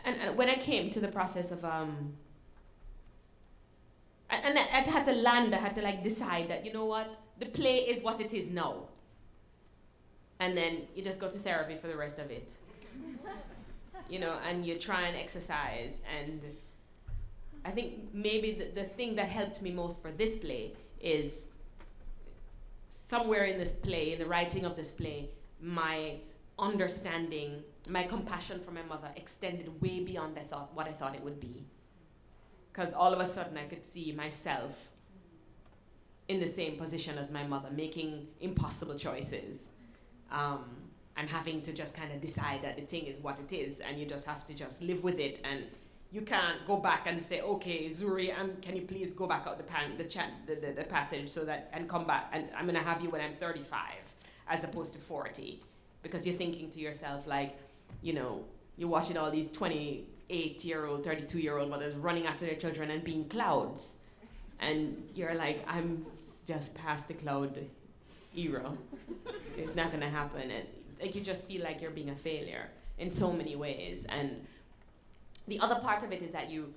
and when I came to the process of and I had to land, I had to like decide that, you know what, the play is what it is now. And then you just go to therapy for the rest of it. You know, and you try and exercise. And I think maybe the thing that helped me most for this play is somewhere in this play, in the writing of this play, my understanding, my compassion for my mother extended way beyond what I thought it would be. Because all of a sudden I could see myself in the same position as my mother, making impossible choices. And having to just kind of decide that the thing is what it is, and you just have to just live with it, and you can't go back and say, okay, Zuri, can you please go back out the passage so that, and come back, and I'm gonna have you when I'm 35, as opposed to 40, because you're thinking to yourself like, you know, you're watching all these 28-year-old, 32-year-old mothers running after their children and being clouds, and you're like, I'm just past the cloud era. It's not gonna happen, and like you just feel like you're being a failure in so many ways. And the other part of it is that you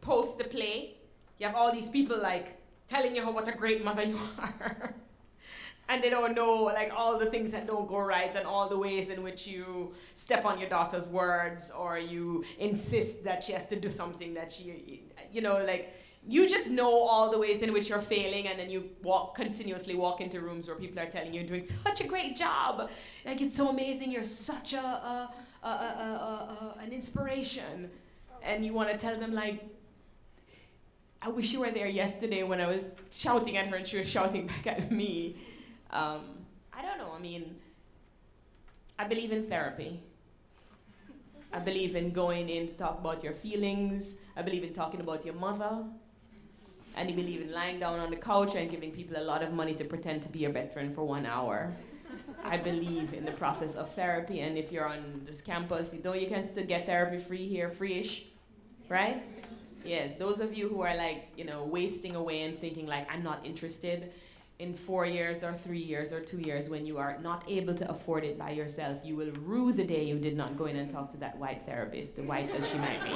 post the play, you have all these people like telling you what a great mother you are, and they don't know like all the things that don't go right and all the ways in which you step on your daughter's words, or you insist that she has to do something that she, you know, like. You just know all the ways in which you're failing, and then you continuously walk into rooms where people are telling you you're doing such a great job. Like, it's so amazing, you're such an inspiration. And you want to tell them, like, I wish you were there yesterday when I was shouting at her and she was shouting back at me. I don't know, I mean, I believe in therapy. I believe in going in to talk about your feelings. I believe in talking about your mother. And you believe in lying down on the couch and giving people a lot of money to pretend to be your best friend for 1 hour. I believe in the process of therapy, and if you're on this campus, you know you can still get therapy free here, free-ish, right? Yes, those of you who are like, you know, wasting away and thinking like, I'm not interested, in 4 years or 3 years or 2 years, when you are not able to afford it by yourself, you will rue the day you did not go in and talk to that white therapist, the white as she might be.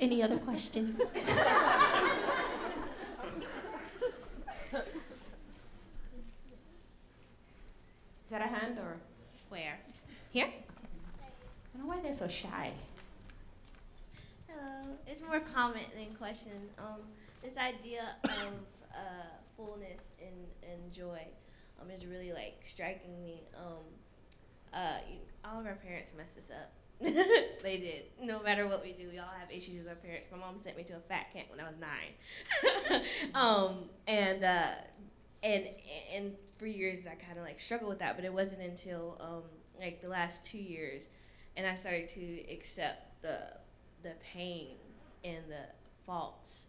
Any other questions? shy. Hello. It's more comment than question. This idea of fullness and joy is really like striking me. All of our parents messed us up. They did. No matter what we do, we all have issues with our parents. My mom sent me to a fat camp when I was 9. And for years I kind of like struggled with that, but it wasn't until like the last 2 years, and I started to accept the pain and the faults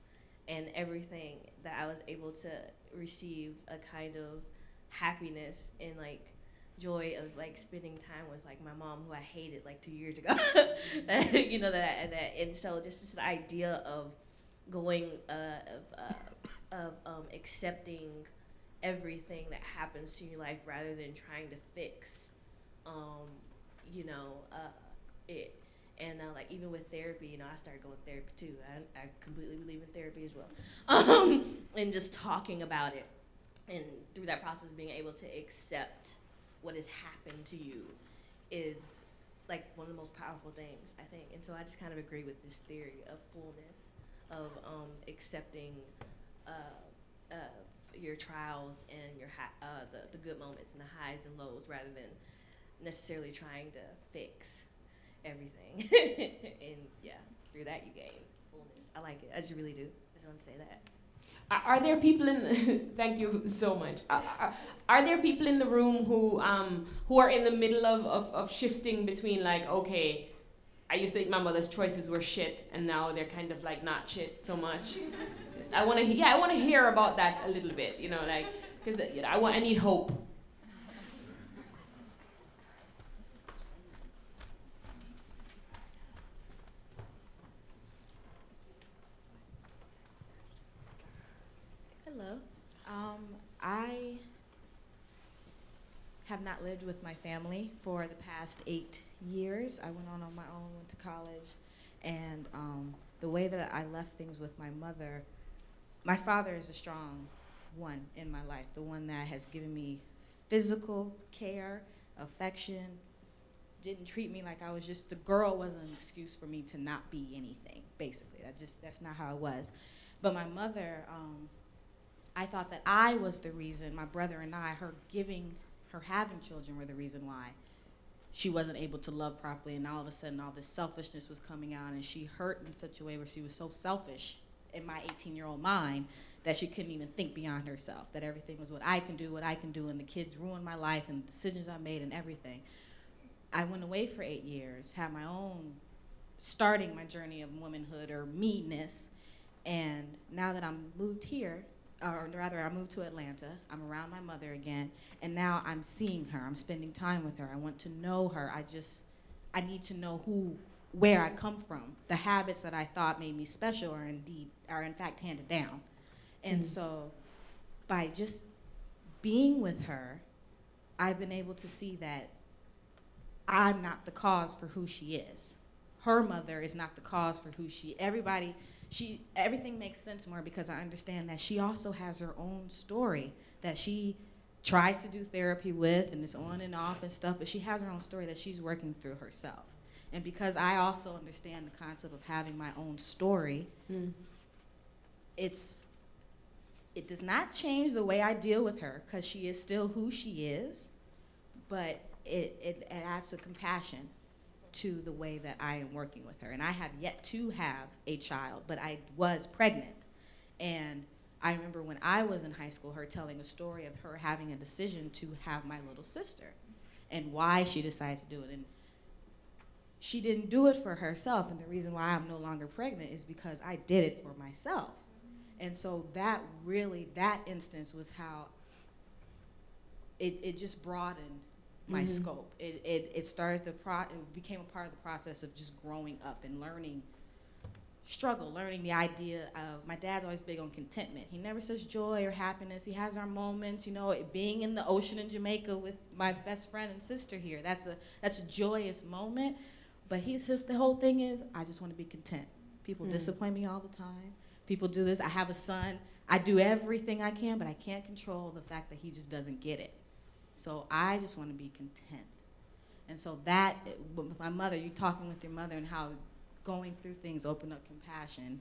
and everything, that I was able to receive a kind of happiness and like joy of like spending time with like my mom, who I hated like 2 years ago. You know, that and so just this idea of going accepting everything that happens to your life rather than trying to fix it. And like even with therapy, you know, I started going to therapy too. I completely believe in therapy as well. And just talking about it, and through that process being able to accept what has happened to you is like one of the most powerful things, I think. And so I just kind of agree with this theory of fullness, of accepting your trials and your the good moments and the highs and lows, rather than necessarily trying to fix everything. And yeah, through that you gain fullness. I like it. I just really do. I just want to say that. Are there people in thank you so much. Are there people in the room who are in the middle of shifting between like, okay, I used to think my mother's choices were shit, and now they're kind of like not shit so much? I want to hear about that a little bit, you know, like, because I need hope. Hello. I have not lived with my family for the past 8 years. I went on my own, went to college, and the way that I left things with my mother, my father is a strong one in my life, the one that has given me physical care, affection, didn't treat me like I was just a girl, wasn't an excuse for me to not be anything, basically. That's not how it was. But my mother, I thought that I was the reason, my brother and I, her having children were the reason why she wasn't able to love properly, and all of a sudden all this selfishness was coming out, and she hurt in such a way where she was so selfish in my 18-year-old mind that she couldn't even think beyond herself, that everything was what I can do, and the kids ruined my life and the decisions I made and everything. I went away for 8 years, had my own, starting my journey of womanhood or me-ness, and now that I'm moved here, or rather I moved to Atlanta, I'm around my mother again, and now I'm seeing her, I'm spending time with her, I want to know her, I need to know where I come from. The habits that I thought made me special are in fact handed down. And so by just being with her, I've been able to see that I'm not the cause for who she is. Her mother is not the cause for who everything makes sense more because I understand that she also has her own story that she tries to do therapy with and is on and off and stuff, but she has her own story that she's working through herself. And because I also understand the concept of having my own story, it does not change the way I deal with her because she is still who she is, but it adds a compassion to the way that I am working with her. And I have yet to have a child, but I was pregnant. And I remember when I was in high school, her telling a story of her having a decision to have my little sister and why she decided to do it. And she didn't do it for herself, and the reason why I'm no longer pregnant is because I did it for myself. And so that instance was how it just broadened my scope. It started it became a part of the process of just growing up and learning the idea of, my dad's always big on contentment. He never says joy or happiness. He has our moments, being in the ocean in Jamaica with my best friend and sister here. That's a joyous moment. But the whole thing is, I just want to be content. People discipline me all the time. People do this. I have a son. I do everything I can, but I can't control the fact that he just doesn't get it. So I just want to be content. And so that, with my mother, you talking with your mother and how going through things open up compassion.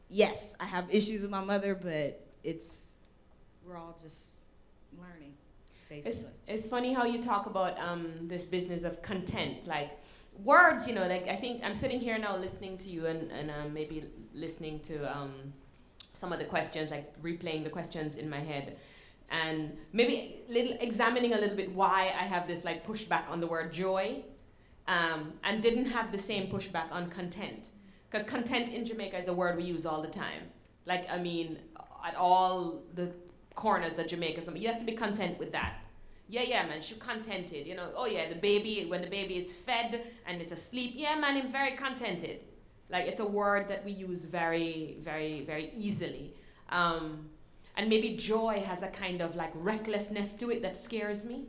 Yes, I have issues with my mother, but we're all just learning, basically. It's funny how you talk about this business of content, like words, like I think I'm sitting here now listening to you and maybe listening to some of the questions, like replaying the questions in my head, and maybe examining a little bit why I have this like pushback on the word joy, and didn't have the same pushback on content. Because content in Jamaica is a word we use all the time. Like, I mean, at all the corners of Jamaica, you have to be content with that. Yeah, man, she's contented. Oh yeah, when the baby is fed and it's asleep, yeah, man, I'm very contented. Like, it's a word that we use very, very, very easily. And maybe joy has a kind of like recklessness to it that scares me.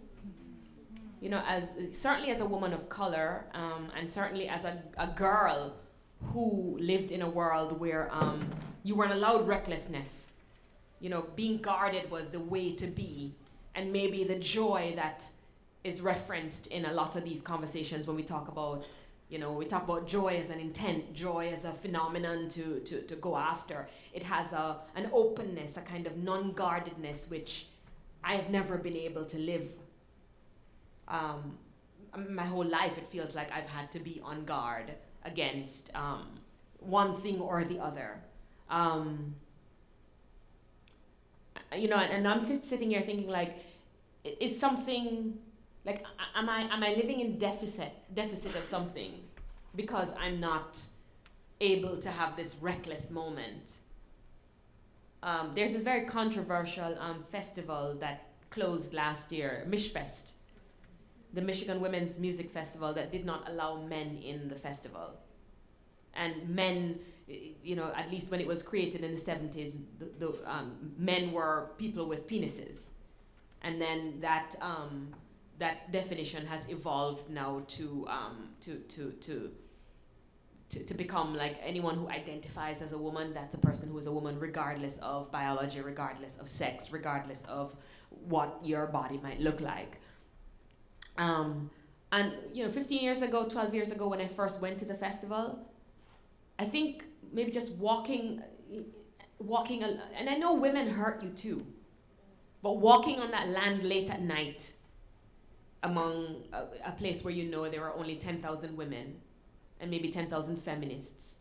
Certainly as a woman of color, and certainly as a girl who lived in a world where you weren't allowed recklessness. Being guarded was the way to be. And maybe the joy that is referenced in a lot of these conversations when we talk about, joy as an intent, joy as a phenomenon to go after. It has an openness, a kind of non-guardedness, which I have never been able to live. My whole life, it feels like I've had to be on guard against one thing or the other. And I'm sitting here thinking, like, is something, like, am I living in deficit of something because I'm not able to have this reckless moment? There's this very controversial festival that closed last year, Mishfest, the Michigan Women's Music Festival, that did not allow men in the festival. And men, at least when it was created in the 70s, the men were people with penises. And then that definition has evolved now to become like anyone who identifies as a woman, that's a person who is a woman regardless of biology, regardless of sex, regardless of what your body might look like. And 15 years ago, 12 years ago, when I first went to the festival, I think maybe just walking, and I know women hurt you too, but walking on that land late at night among a place where there are only 10,000 women and maybe 10,000 feminists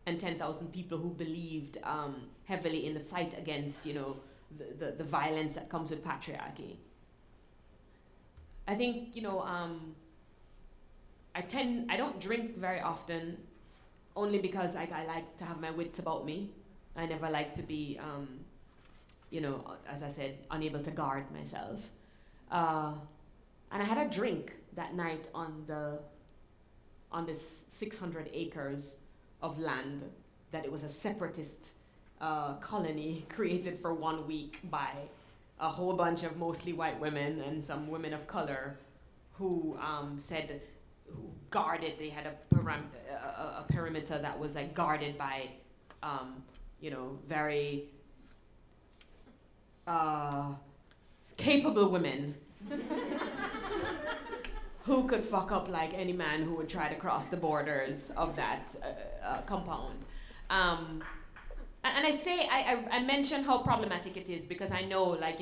and 10,000 people who believed heavily in the fight against, the violence that comes with patriarchy. I think, I don't drink very often, only because I like to have my wits about me. I never like to be, as I said, unable to guard myself. And I had a drink that night on this 600 acres of land that it was a separatist colony created for 1 week by a whole bunch of mostly white women and some women of color who who guarded. They had a perimeter that was like guarded by, very capable women who could fuck up like any man who would try to cross the borders of that compound. And I mention how problematic it is because I know, like,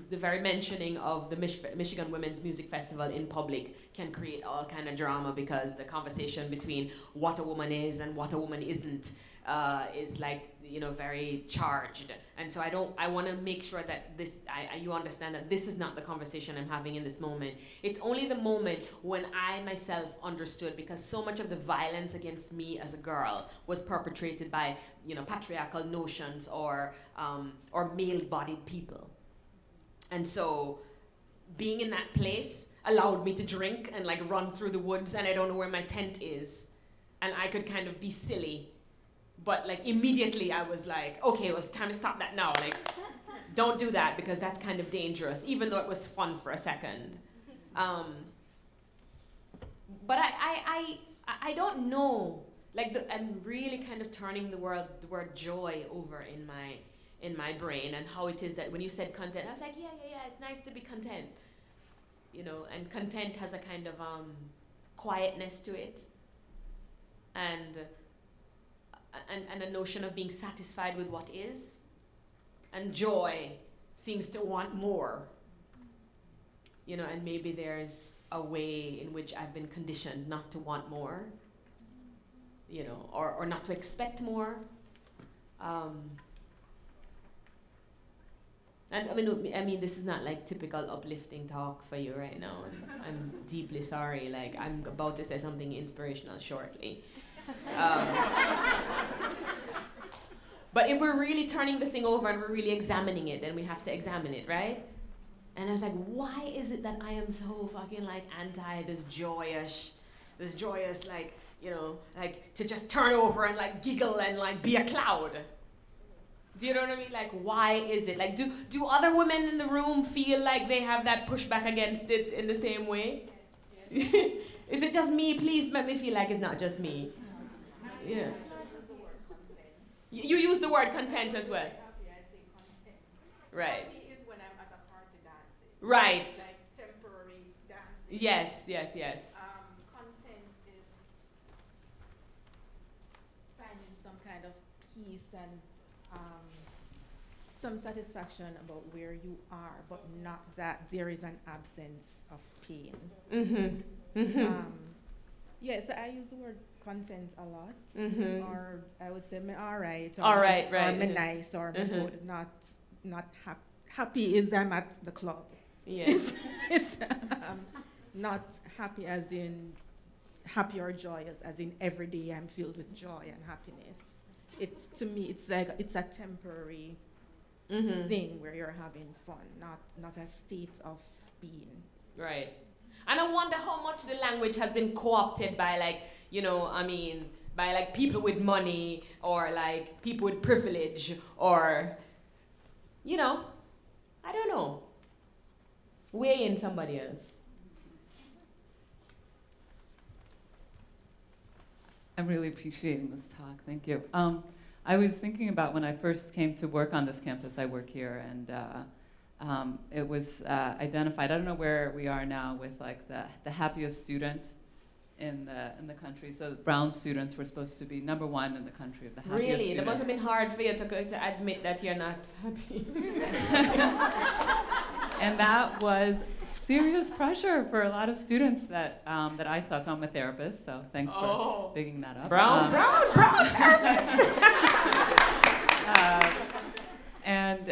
the very mentioning of the Michigan Women's Music Festival in public can create all kind of drama because the conversation between what a woman is and what a woman isn't is like, very charged. And so I want to make sure that you understand that this is not the conversation I'm having in this moment. It's only the moment when I myself understood, because so much of the violence against me as a girl was perpetrated by, patriarchal notions or male-bodied people. And so being in that place allowed me to drink and like run through the woods and I don't know where my tent is. And I could kind of be silly. But like immediately I was like, okay, well, it's time to stop that now. Like, don't do that because that's kind of dangerous, even though it was fun for a second. But I don't know. Like, I'm really kind of turning the word joy over in my brain, and how it is that when you said content, I was like, yeah, it's nice to be content. you know, and content has a kind of quietness to it, and a notion of being satisfied with what is, and joy seems to want more, you know, and maybe there's a way in which I've been conditioned not to want more, you know, or not to expect more. And I mean, this is not like typical uplifting talk for you right now. And I'm deeply sorry. Like, I'm about to say something inspirational shortly. But if we're really turning the thing over and we're really examining it, then we have to examine it, right? And I was like, why is it that I am so fucking like anti this joyous, like, you know, like to just turn over and like giggle and like be a cloud? Do you know what I mean? Like, why is it? Like, do other women in the room feel like they have that pushback against it in the same way? Yes. Is it just me? Please let me feel like it's not just me. Yeah. You use the word content as well. Right. Is when I'm at a party dancing. Right. Like temporary dancing. Yes. Content is finding some kind of peace and some satisfaction about where you are, but not that there is an absence of pain. So I use the word content a lot, or I would say me alright, or me nice, or me good. Not happy is I'm at the club. Yes. It's not happy as in happy or joyous, as in every day I'm filled with joy and happiness. It's, to me, it's like it's a temporary thing where you're having fun, not a state of being. Right. And I wonder how much the language has been co-opted by, like, you know, I mean, by like people with money, or like people with privilege, or, you know, I don't know. Weigh in, somebody else. I'm really appreciating this talk. Thank you. I was thinking about when I first came to work on this campus. I work here, and it was identified. I don't know where we are now with like the happiest student in the country. So brown students were supposed to be #1 in the country of the happiest Really? students. It must have been hard for you to admit that you're not happy. And that was serious pressure for a lot of students that I saw. So I'm a therapist, so thanks for digging that up. Brown therapist. And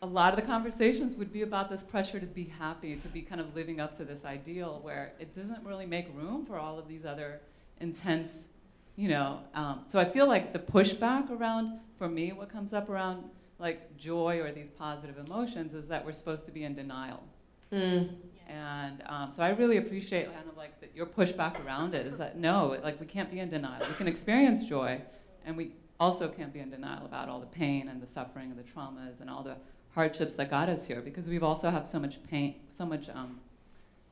a lot of the conversations would be about this pressure to be happy, to be kind of living up to this ideal where it doesn't really make room for all of these other intense, you know. So I feel like the pushback around, for me, what comes up around like joy or these positive emotions is that we're supposed to be in denial. And so I really appreciate kind of like your pushback around it is that no, like we can't be in denial. We can experience joy, and we also can't be in denial about all the pain and the suffering and the traumas and all the hardships that got us here, because we've also have so much pain, so much,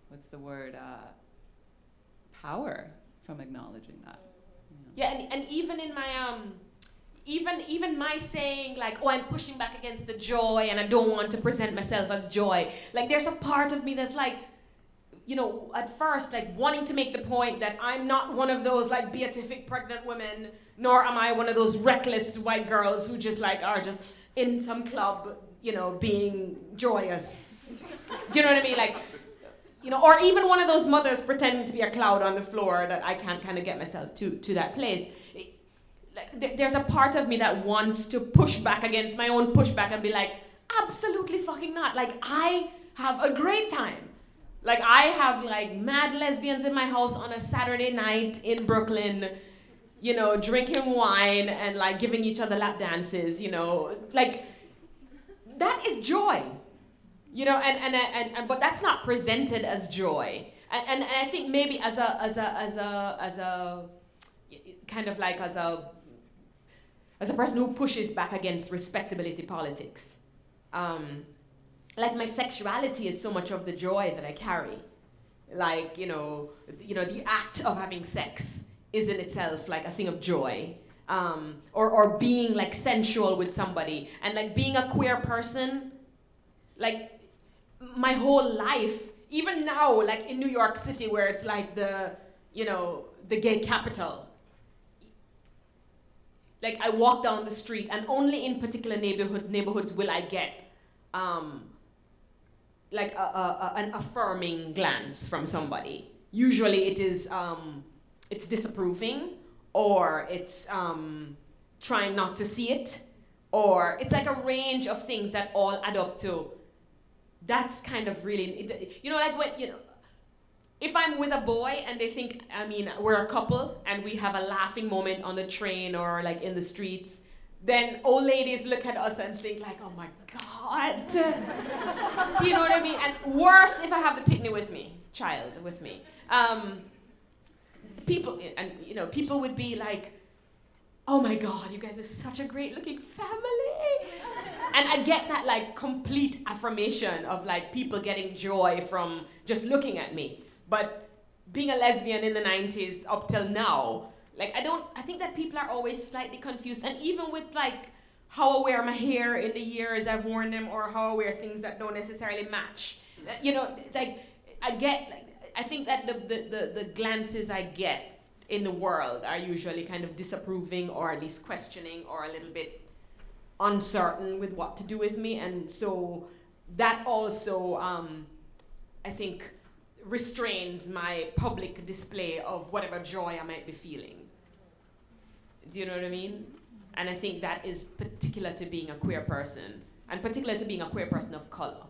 what's the word, power from acknowledging that. You know? Yeah, and even in my, even my saying like, oh, I'm pushing back against the joy and I don't want to present myself as joy. Like there's a part of me that's like, you know, at first like wanting to make the point that I'm not one of those like beatific pregnant women, nor am I one of those reckless white girls who just like are just in some club, you know, being joyous. Do you know what I mean? Like, you know, or even one of those mothers pretending to be a cloud on the floor that I can't kind of get myself to that place. Like, there's a part of me that wants to push back against my own pushback and be like, absolutely fucking not. Like, I have a great time. Like, I have like mad lesbians in my house on a Saturday night in Brooklyn, you know, drinking wine and like giving each other lap dances, you know, like that is joy, you know, and but that's not presented as joy. And I think maybe as a kind of like as a person who pushes back against respectability politics, like my sexuality is so much of the joy that I carry. Like, you know, the act of having sex is in itself like a thing of joy, or being like sensual with somebody, and like being a queer person, like my whole life even now, like in New York City, where it's like the gay capital. Like I walk down the street, and only in particular neighborhoods will I get like an affirming glance from somebody. Usually it is it's disapproving, or it's trying not to see it, or it's like a range of things that all add up to. That's kind of really, like when, if I'm with a boy and they think, we're a couple and we have a laughing moment on the train or like in the streets, then old ladies look at us and think like, oh my God. Do you know what I mean? And worse if I have the child with me. People would be like, oh my God, you guys are such a great looking family. And I get that like complete affirmation of like people getting joy from just looking at me. But being a lesbian in the 90s up till now, like I think that people are always slightly confused. And even with like how I wear my hair in the years I've worn them, or how I wear things that don't necessarily match, I think that the glances I get in the world are usually kind of disapproving, or at least questioning, or a little bit uncertain with what to do with me. And so that also, I think, restrains my public display of whatever joy I might be feeling. Do you know what I mean? And I think that is particular to being a queer person, and particular to being a queer person of color.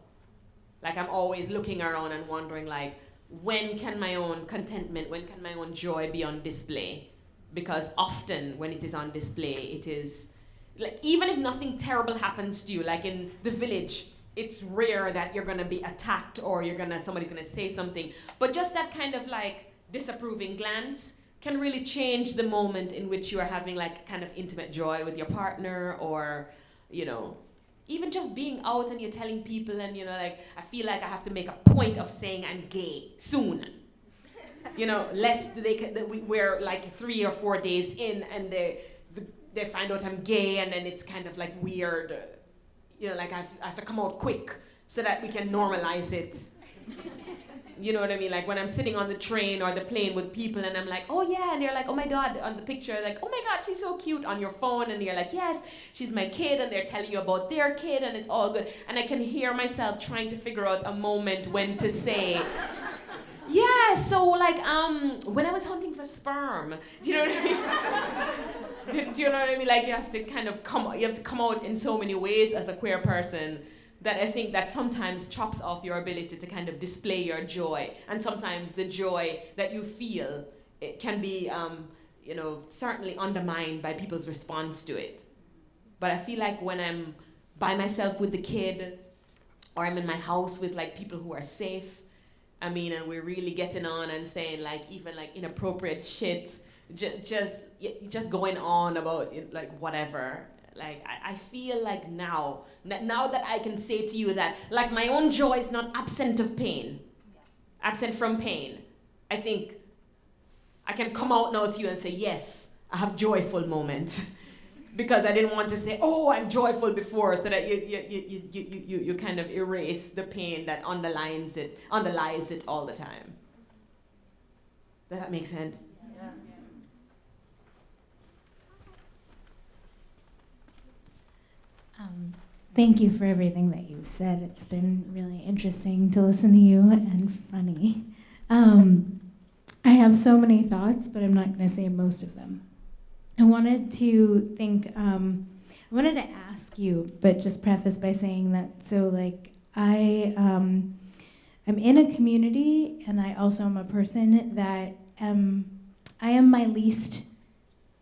Like I'm always looking around and wondering like, when can my own contentment, when can my own joy be on display? Because often when it is on display, it is, like even if nothing terrible happens to you, like in the village, it's rare that you're gonna be attacked or somebody's gonna say something. But just that kind of like disapproving glance can really change the moment in which you are having like kind of intimate joy with your partner, or, even just being out and you're telling people and, like, I feel like I have to make a point of saying I'm gay soon. Lest we're like 3 or 4 days in and they find out I'm gay, and then it's kind of like weird. Like I have to come out quick so that we can normalize it. You know what I mean? Like when I'm sitting on the train or the plane with people and I'm like, oh yeah, and they're like, oh my God, on the picture, like, oh my God, she's so cute on your phone, and you're like, yes, she's my kid, and they're telling you about their kid, and it's all good. And I can hear myself trying to figure out a moment when to say, yeah, so like, when I was hunting for sperm, do you know what I mean? Do you know what I mean? Like you have to come out in so many ways as a queer person, that I think that sometimes chops off your ability to kind of display your joy. And sometimes the joy that you feel, it can be, certainly undermined by people's response to it. But I feel like when I'm by myself with the kid, or I'm in my house with like people who are safe, and we're really getting on and saying like even like inappropriate shit, just going on about like whatever. Like I feel like now that I can say to you that like my own joy is not absent from pain. I think I can come out now to you and say, yes, I have joyful moments. Because I didn't want to say, oh, I'm joyful before, so that you kind of erase the pain that underlies it all the time. Does that make sense? Yeah. Thank you for everything that you've said. It's been really interesting to listen to you and funny. I have so many thoughts, but I'm not going to say most of them. I wanted to ask you, but just preface by saying that, so like I'm in a community, and I also am a person that I am my least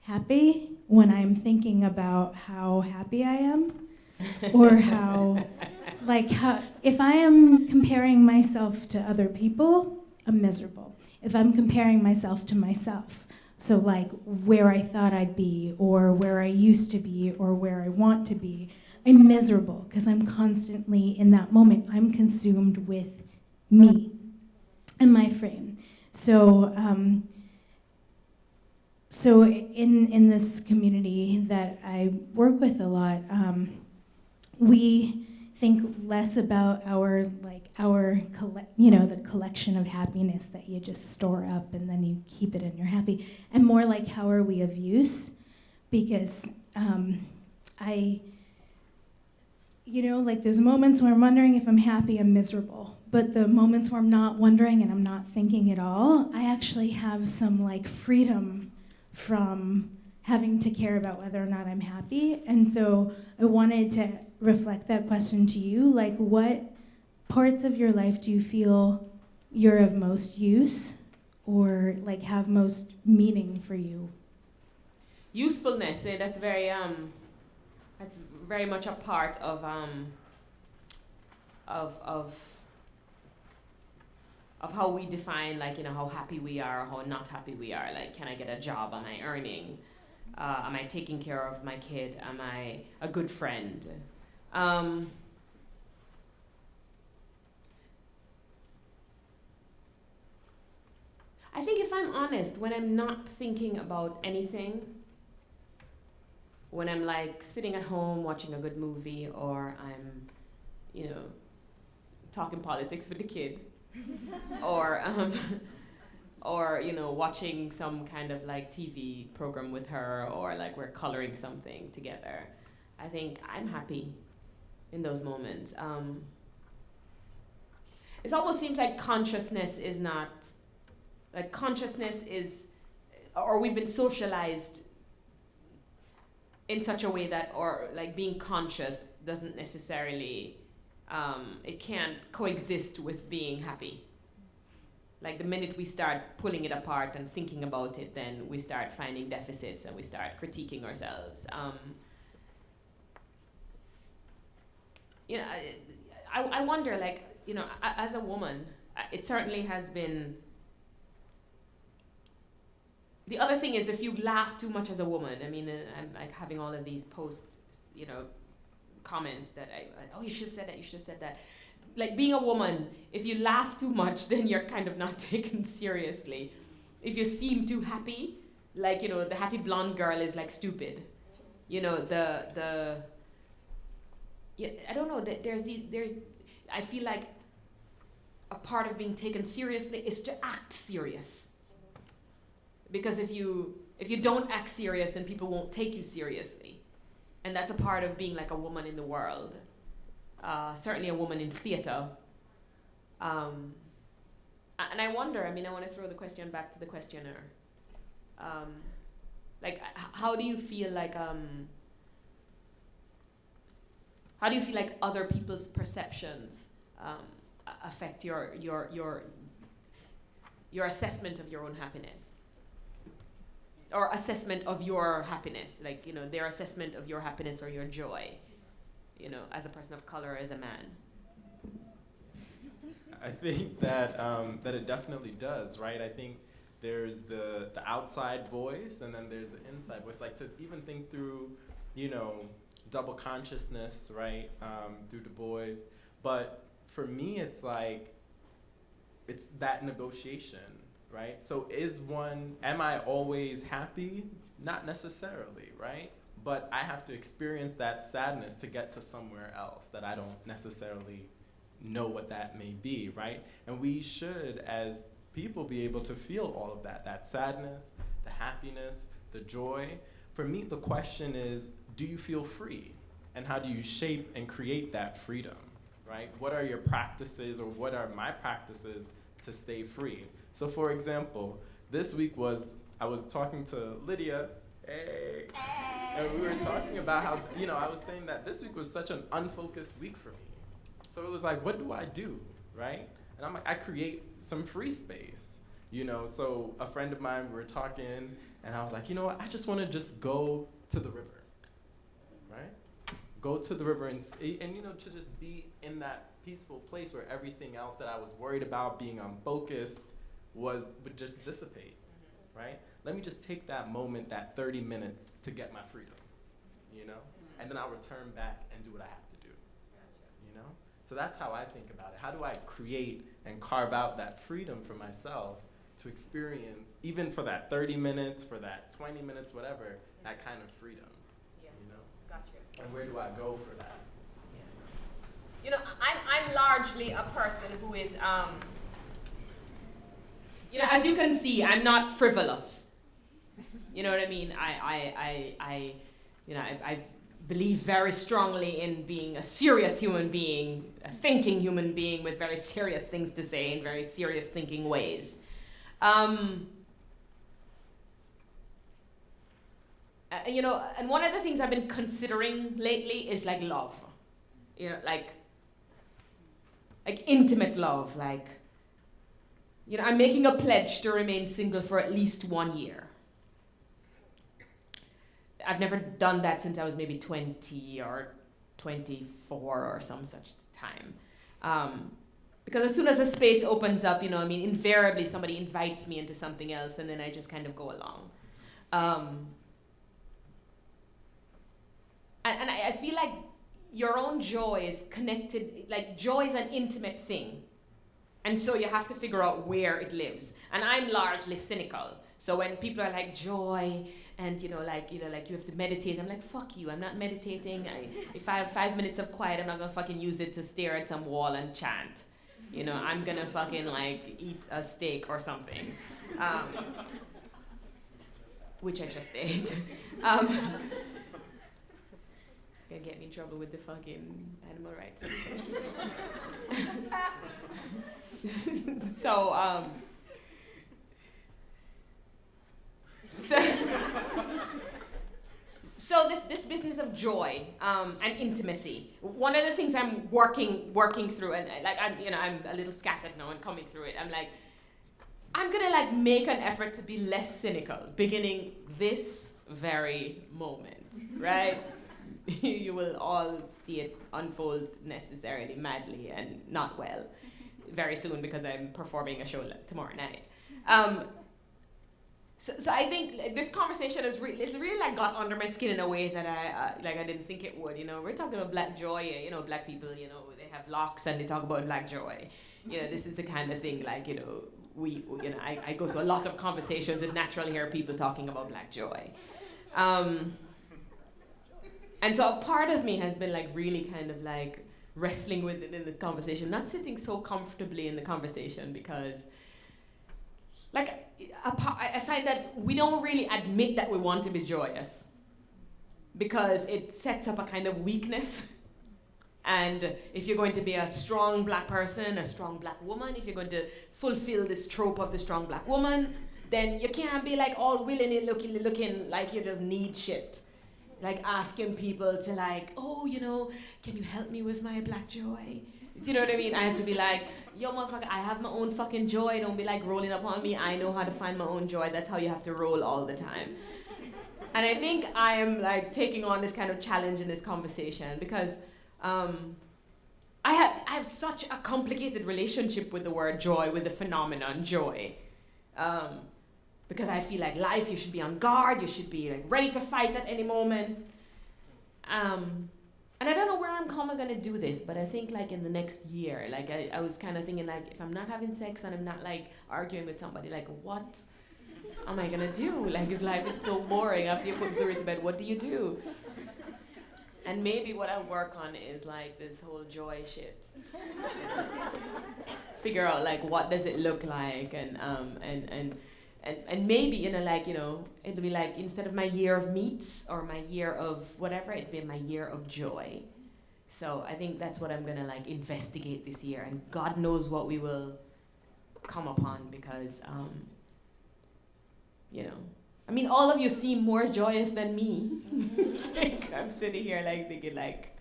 happy when I'm thinking about how happy I am, or how if I am comparing myself to other people, I'm miserable. If I'm comparing myself to myself, so like where I thought I'd be, or where I used to be, or where I want to be, I'm miserable because I'm constantly in that moment. I'm consumed with me and my frame. So in this community that I work with a lot, we think less about the collection of happiness that you just store up and then you keep it and you're happy, and more like how are we of use? Because there's moments where I'm wondering if I'm happy, I'm miserable. But the moments where I'm not wondering and I'm not thinking at all, I actually have some freedom from having to care about whether or not I'm happy. And so I wanted to reflect that question to you. What parts of your life do you feel you're of most use or have most meaning for you? Usefulness, that's very much a part of how we define how happy we are or how not happy we are. Can I get a job? Am I earning? Am I taking care of my kid? Am I a good friend? I think if I'm honest, when I'm not thinking about anything, when I'm sitting at home watching a good movie, or I'm, talking politics with the kid, or watching some kind of TV program with her, or we're coloring something together, I think I'm happy in those moments. It almost seems like consciousness is not, consciousness is, or we've been socialized in such a way that, or being conscious doesn't necessarily, it can't coexist with being happy. The minute we start pulling it apart and thinking about it, then we start finding deficits and we start critiquing ourselves. I wonder, as a woman, it certainly has been. The other thing is, if you laugh too much as a woman, I'm having all of these posts, comments that oh, you should have said that, you should have said that. Being a woman, if you laugh too much, then you're kind of not taken seriously. If you seem too happy, the happy blonde girl is stupid. I don't know, I feel like a part of being taken seriously is to act serious. Because if you don't act serious, then people won't take you seriously. And that's a part of being a woman in the world. Certainly a woman in theater. And I wonder, I want to throw the question back to the questioner. How do you feel other people's perceptions affect your assessment of your own happiness? Or assessment of your happiness, their assessment of your happiness or your joy, as a person of color, as a man. I think that that it definitely does, right? I think there's the outside voice, and then there's the inside voice. To even think through, double consciousness, right? Through Du Bois, but for me, it's it's that negotiation. Right? So am I always happy? Not necessarily, right? But I have to experience that sadness to get to somewhere else that I don't necessarily know what that may be, right? And we should, as people, be able to feel all of that sadness, the happiness, the joy. For me, the question is, do you feel free? And how do you shape and create that freedom, right? What are your practices, or what are my practices to stay free? So for example, this week I was talking to Lydia, hey, and we were talking about how, I was saying that this week was such an unfocused week for me. So it was what do I do, right? And I'm I create some free space, So a friend of mine, we were talking, and I was I just want to just go to the river, right? Go to the river and to just be in that peaceful place where everything else that I was worried about being unfocused would just dissipate, right? Let me just take that moment, that 30 minutes, to get my freedom, And then I'll return back and do what I have to do, So that's how I think about it. How do I create and carve out that freedom for myself to experience, even for that 30 minutes, for that 20 minutes, whatever, that kind of freedom, Yeah. Gotcha. And where do I go for that? you know, I'm largely a person who is, you know, as you can see, I'm not frivolous. You know what I mean? I believe very strongly in being a serious human being, a thinking human being with very serious things to say in very serious thinking ways. You know, and one of the things I've been considering lately is like love. You know, like intimate love. Like, you know, I'm making a pledge to remain single for at least 1 year. I've never done that since I was maybe 20 or 24 or some such time. Because as soon as a space opens up, you know, I mean, invariably somebody invites me into something else and then I just kind of go along. And I feel like your own joy is connected, like joy is an intimate thing. And so you have to figure out where it lives. And I'm largely cynical. So when people are like joy and you have to meditate, I'm like, fuck you, I'm not meditating. If I have 5 minutes of quiet, I'm not gonna fucking use it to stare at some wall and chant. You know, I'm gonna fucking like eat a steak or something. Which I just ate. Gonna get me in trouble with the fucking animal rights. So this business of joy and intimacy. One of the things I'm working through, and like I'm a little scattered now and coming through it. I'm like, I'm gonna like make an effort to be less cynical, beginning this very moment, right? You will all see it unfold necessarily madly and not well very soon because I'm performing a show tomorrow night. So I think this conversation it's really like got under my skin in a way that I didn't think it would. You know, we're talking about black joy. You know, black people. You know, they have locks and they talk about black joy. You know, this is the kind of thing like I go to a lot of conversations and naturally hear people talking about black joy. And so a part of me has been like really kind of like wrestling with it in this conversation, not sitting so comfortably in the conversation because like I find that we don't really admit that we want to be joyous because it sets up a kind of weakness. And if you're going to be a strong black person, a strong black woman, if you're going to fulfill this trope of the strong black woman, then you can't be like all willing looking like you just need shit. Like asking people to like, oh, you know, can you help me with my black joy? Do you know what I mean? I have to be like, yo, motherfucker, I have my own fucking joy. Don't be like rolling up on me. I know how to find my own joy. That's how you have to roll all the time. And I think I am like taking on this kind of challenge in this conversation because I have such a complicated relationship with the word joy, with the phenomenon joy. Because I feel like life, you should be on guard, you should be like ready to fight at any moment. And I don't know where I'm gonna do this, but I think like in the next year, like I was kind of thinking like, if I'm not having sex and I'm not like arguing with somebody, like what am I gonna do? Like if life is so boring after you put Zuri to bed, what do you do? And maybe what I'll work on is like this whole joy shit. Figure out like what does it look like and maybe, it'll be like, instead of my year of meats or my year of whatever, it'll be my year of joy. So I think that's what I'm gonna like investigate this year, and God knows what we will come upon because, I mean, all of you seem more joyous than me. Like, I'm sitting here like thinking like,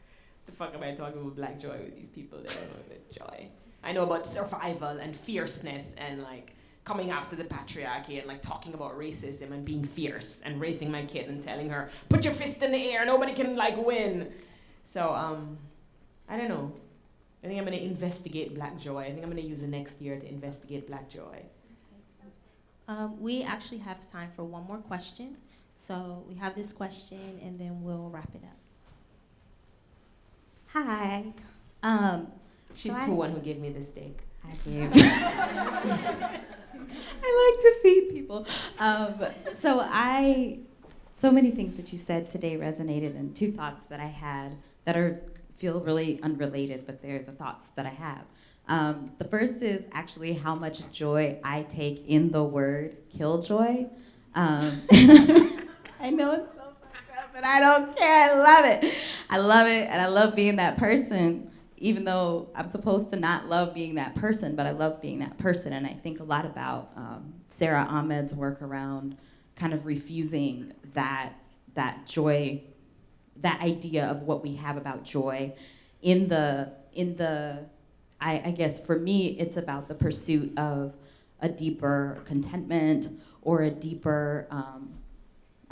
the fuck am I talking about black joy with these people that don't know about joy? I know about survival and fierceness and like, coming after the patriarchy and like talking about racism and being fierce and raising my kid and telling her, put your fist in the air, nobody can like win. So I don't know. I think I'm gonna investigate black joy. I think I'm gonna use the next year to investigate black joy. We actually have time for one more question. So we have this question and then we'll wrap it up. Hi. She's the one who gave me the steak. I gave. I like to feed people. So many things that you said today resonated, and two thoughts that I had that are feel really unrelated, but they're the thoughts that I have. The first is actually how much joy I take in the word killjoy. I know it's so fucked up, but I don't care. I love it. I love it, and I love being that person, even though I'm supposed to not love being that person, but I love being that person. And I think a lot about Sarah Ahmed's work around kind of refusing that joy, that idea of what we have about joy I guess for me, it's about the pursuit of a deeper contentment or a deeper,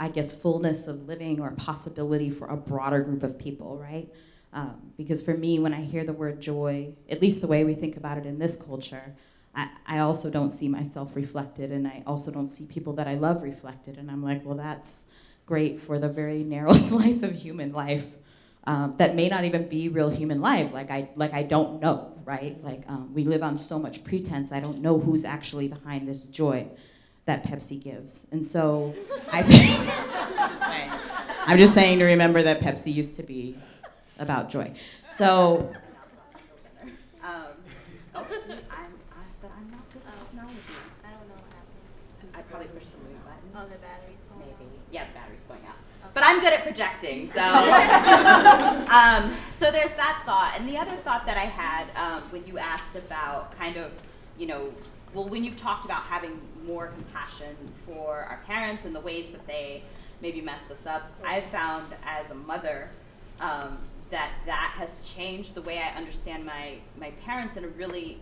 I guess, fullness of living or possibility for a broader group of people, right? Because for me, when I hear the word joy, at least the way we think about it in this culture, I also don't see myself reflected, and I also don't see people that I love reflected. And I'm like, well, that's great for the very narrow slice of human life that may not even be real human life. Like I don't know, right? Like we live on so much pretense. I don't know who's actually behind this joy that Pepsi gives. And so I think, I'm just saying to remember that Pepsi used to be about joy. So, but I'm not good at technology. I don't know what happened. I probably pushed the mute button. Oh, the battery's going Maybe. out. Yeah, the battery's going out. Okay. But I'm good at projecting, so. So there's that thought. And the other thought that I had when you asked about kind of, when you've talked about having more compassion for our parents and the ways that they maybe messed us up, I've found as a mother that has changed the way I understand my parents in a really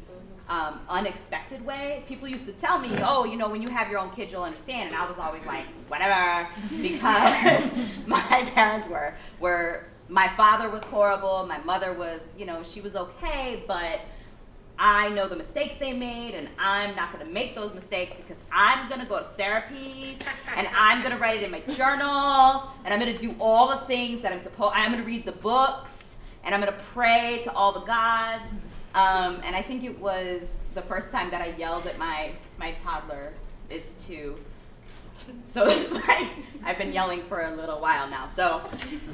unexpected way. People used to tell me, when you have your own kids, you'll understand. And I was always like, whatever, because my parents were my father was horrible, my mother was, she was okay, but I know the mistakes they made, and I'm not gonna make those mistakes because I'm gonna go to therapy, and I'm gonna write it in my journal, and I'm gonna do all the things that I'm gonna read the books, and I'm gonna pray to all the gods. And I think it was the first time that I yelled at my toddler is 2. So it's like, I've been yelling for a little while now. So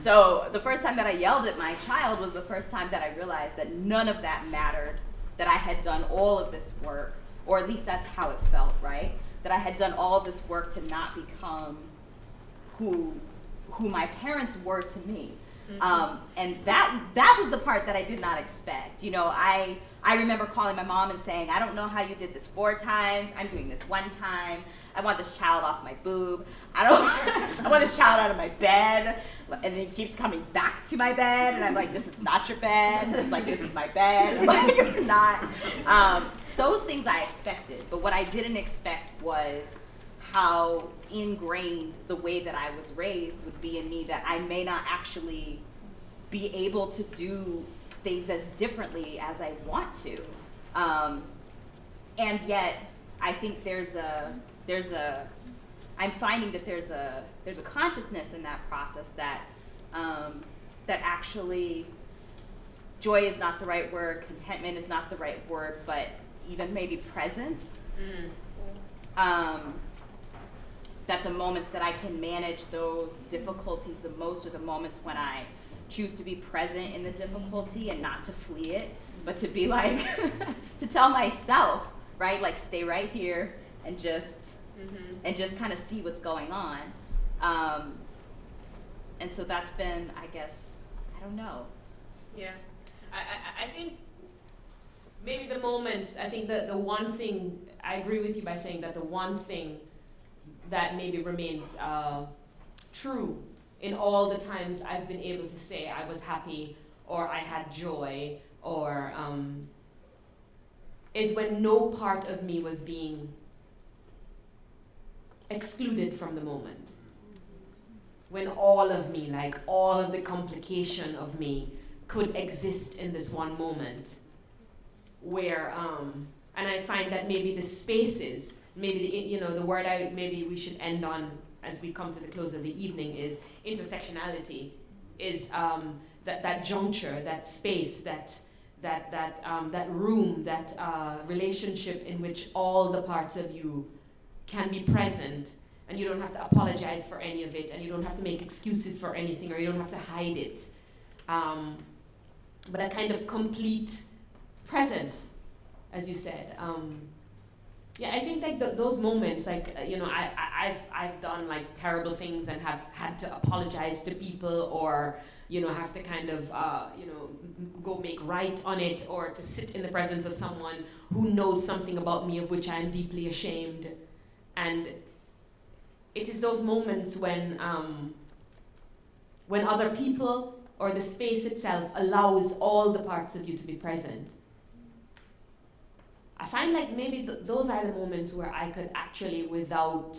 the first time that I yelled at my child was the first time that I realized that none of that mattered, that I had done all of this work, or at least that's how it felt, right? That I had done all of this work to not become who my parents were to me. Mm-hmm. And that was the part that I did not expect. I remember calling my mom and saying, I don't know how you did this 4 times. I'm doing this 1 time. I want this child off my boob. I want this child out of my bed. And then he keeps coming back to my bed. And I'm like, this is not your bed. And he's like, this is my bed. I'm like, not. Those things I expected. But what I didn't expect was how ingrained the way that I was raised would be in me, that I may not actually be able to do things as differently as I want to. And yet, I think I'm finding that there's a consciousness in that process that actually joy is not the right word, contentment is not the right word, but even maybe presence. That the moments that I can manage those difficulties the most are the moments when I choose to be present in the difficulty and not to flee it, but to be like, to tell myself, right, like stay right here and just kind of see what's going on. And so that's been, I guess, I don't know. Yeah, I think maybe the moments, I think the one thing, I agree with you by saying that the one thing that maybe remains true in all the times I've been able to say I was happy or I had joy or is when no part of me was being excluded from the moment. When all of me, like all of the complication of me could exist in this one moment where, and I find that maybe the spaces, maybe the word maybe we should end on as we come to the close of the evening is intersectionality, is that juncture, that space, that room, that relationship in which all the parts of you can be present, and you don't have to apologize for any of it, and you don't have to make excuses for anything, or you don't have to hide it. but a kind of complete presence, as you said. Yeah, I think like those moments, like you know, I've done like terrible things and have had to apologize to people, or you know, have to kind of you know, go make right on it, or to sit in the presence of someone who knows something about me of which I am deeply ashamed. And it is those moments when other people or the space itself allows all the parts of you to be present. I find like maybe those are the moments where I could actually, without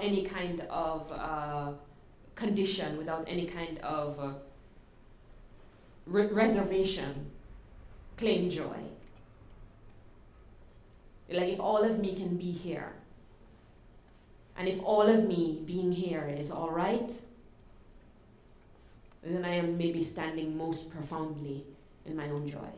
any kind of condition, without any kind of reservation, claim joy. Like if all of me can be here, and if all of me being here is all right, then I am maybe standing most profoundly in my own joy.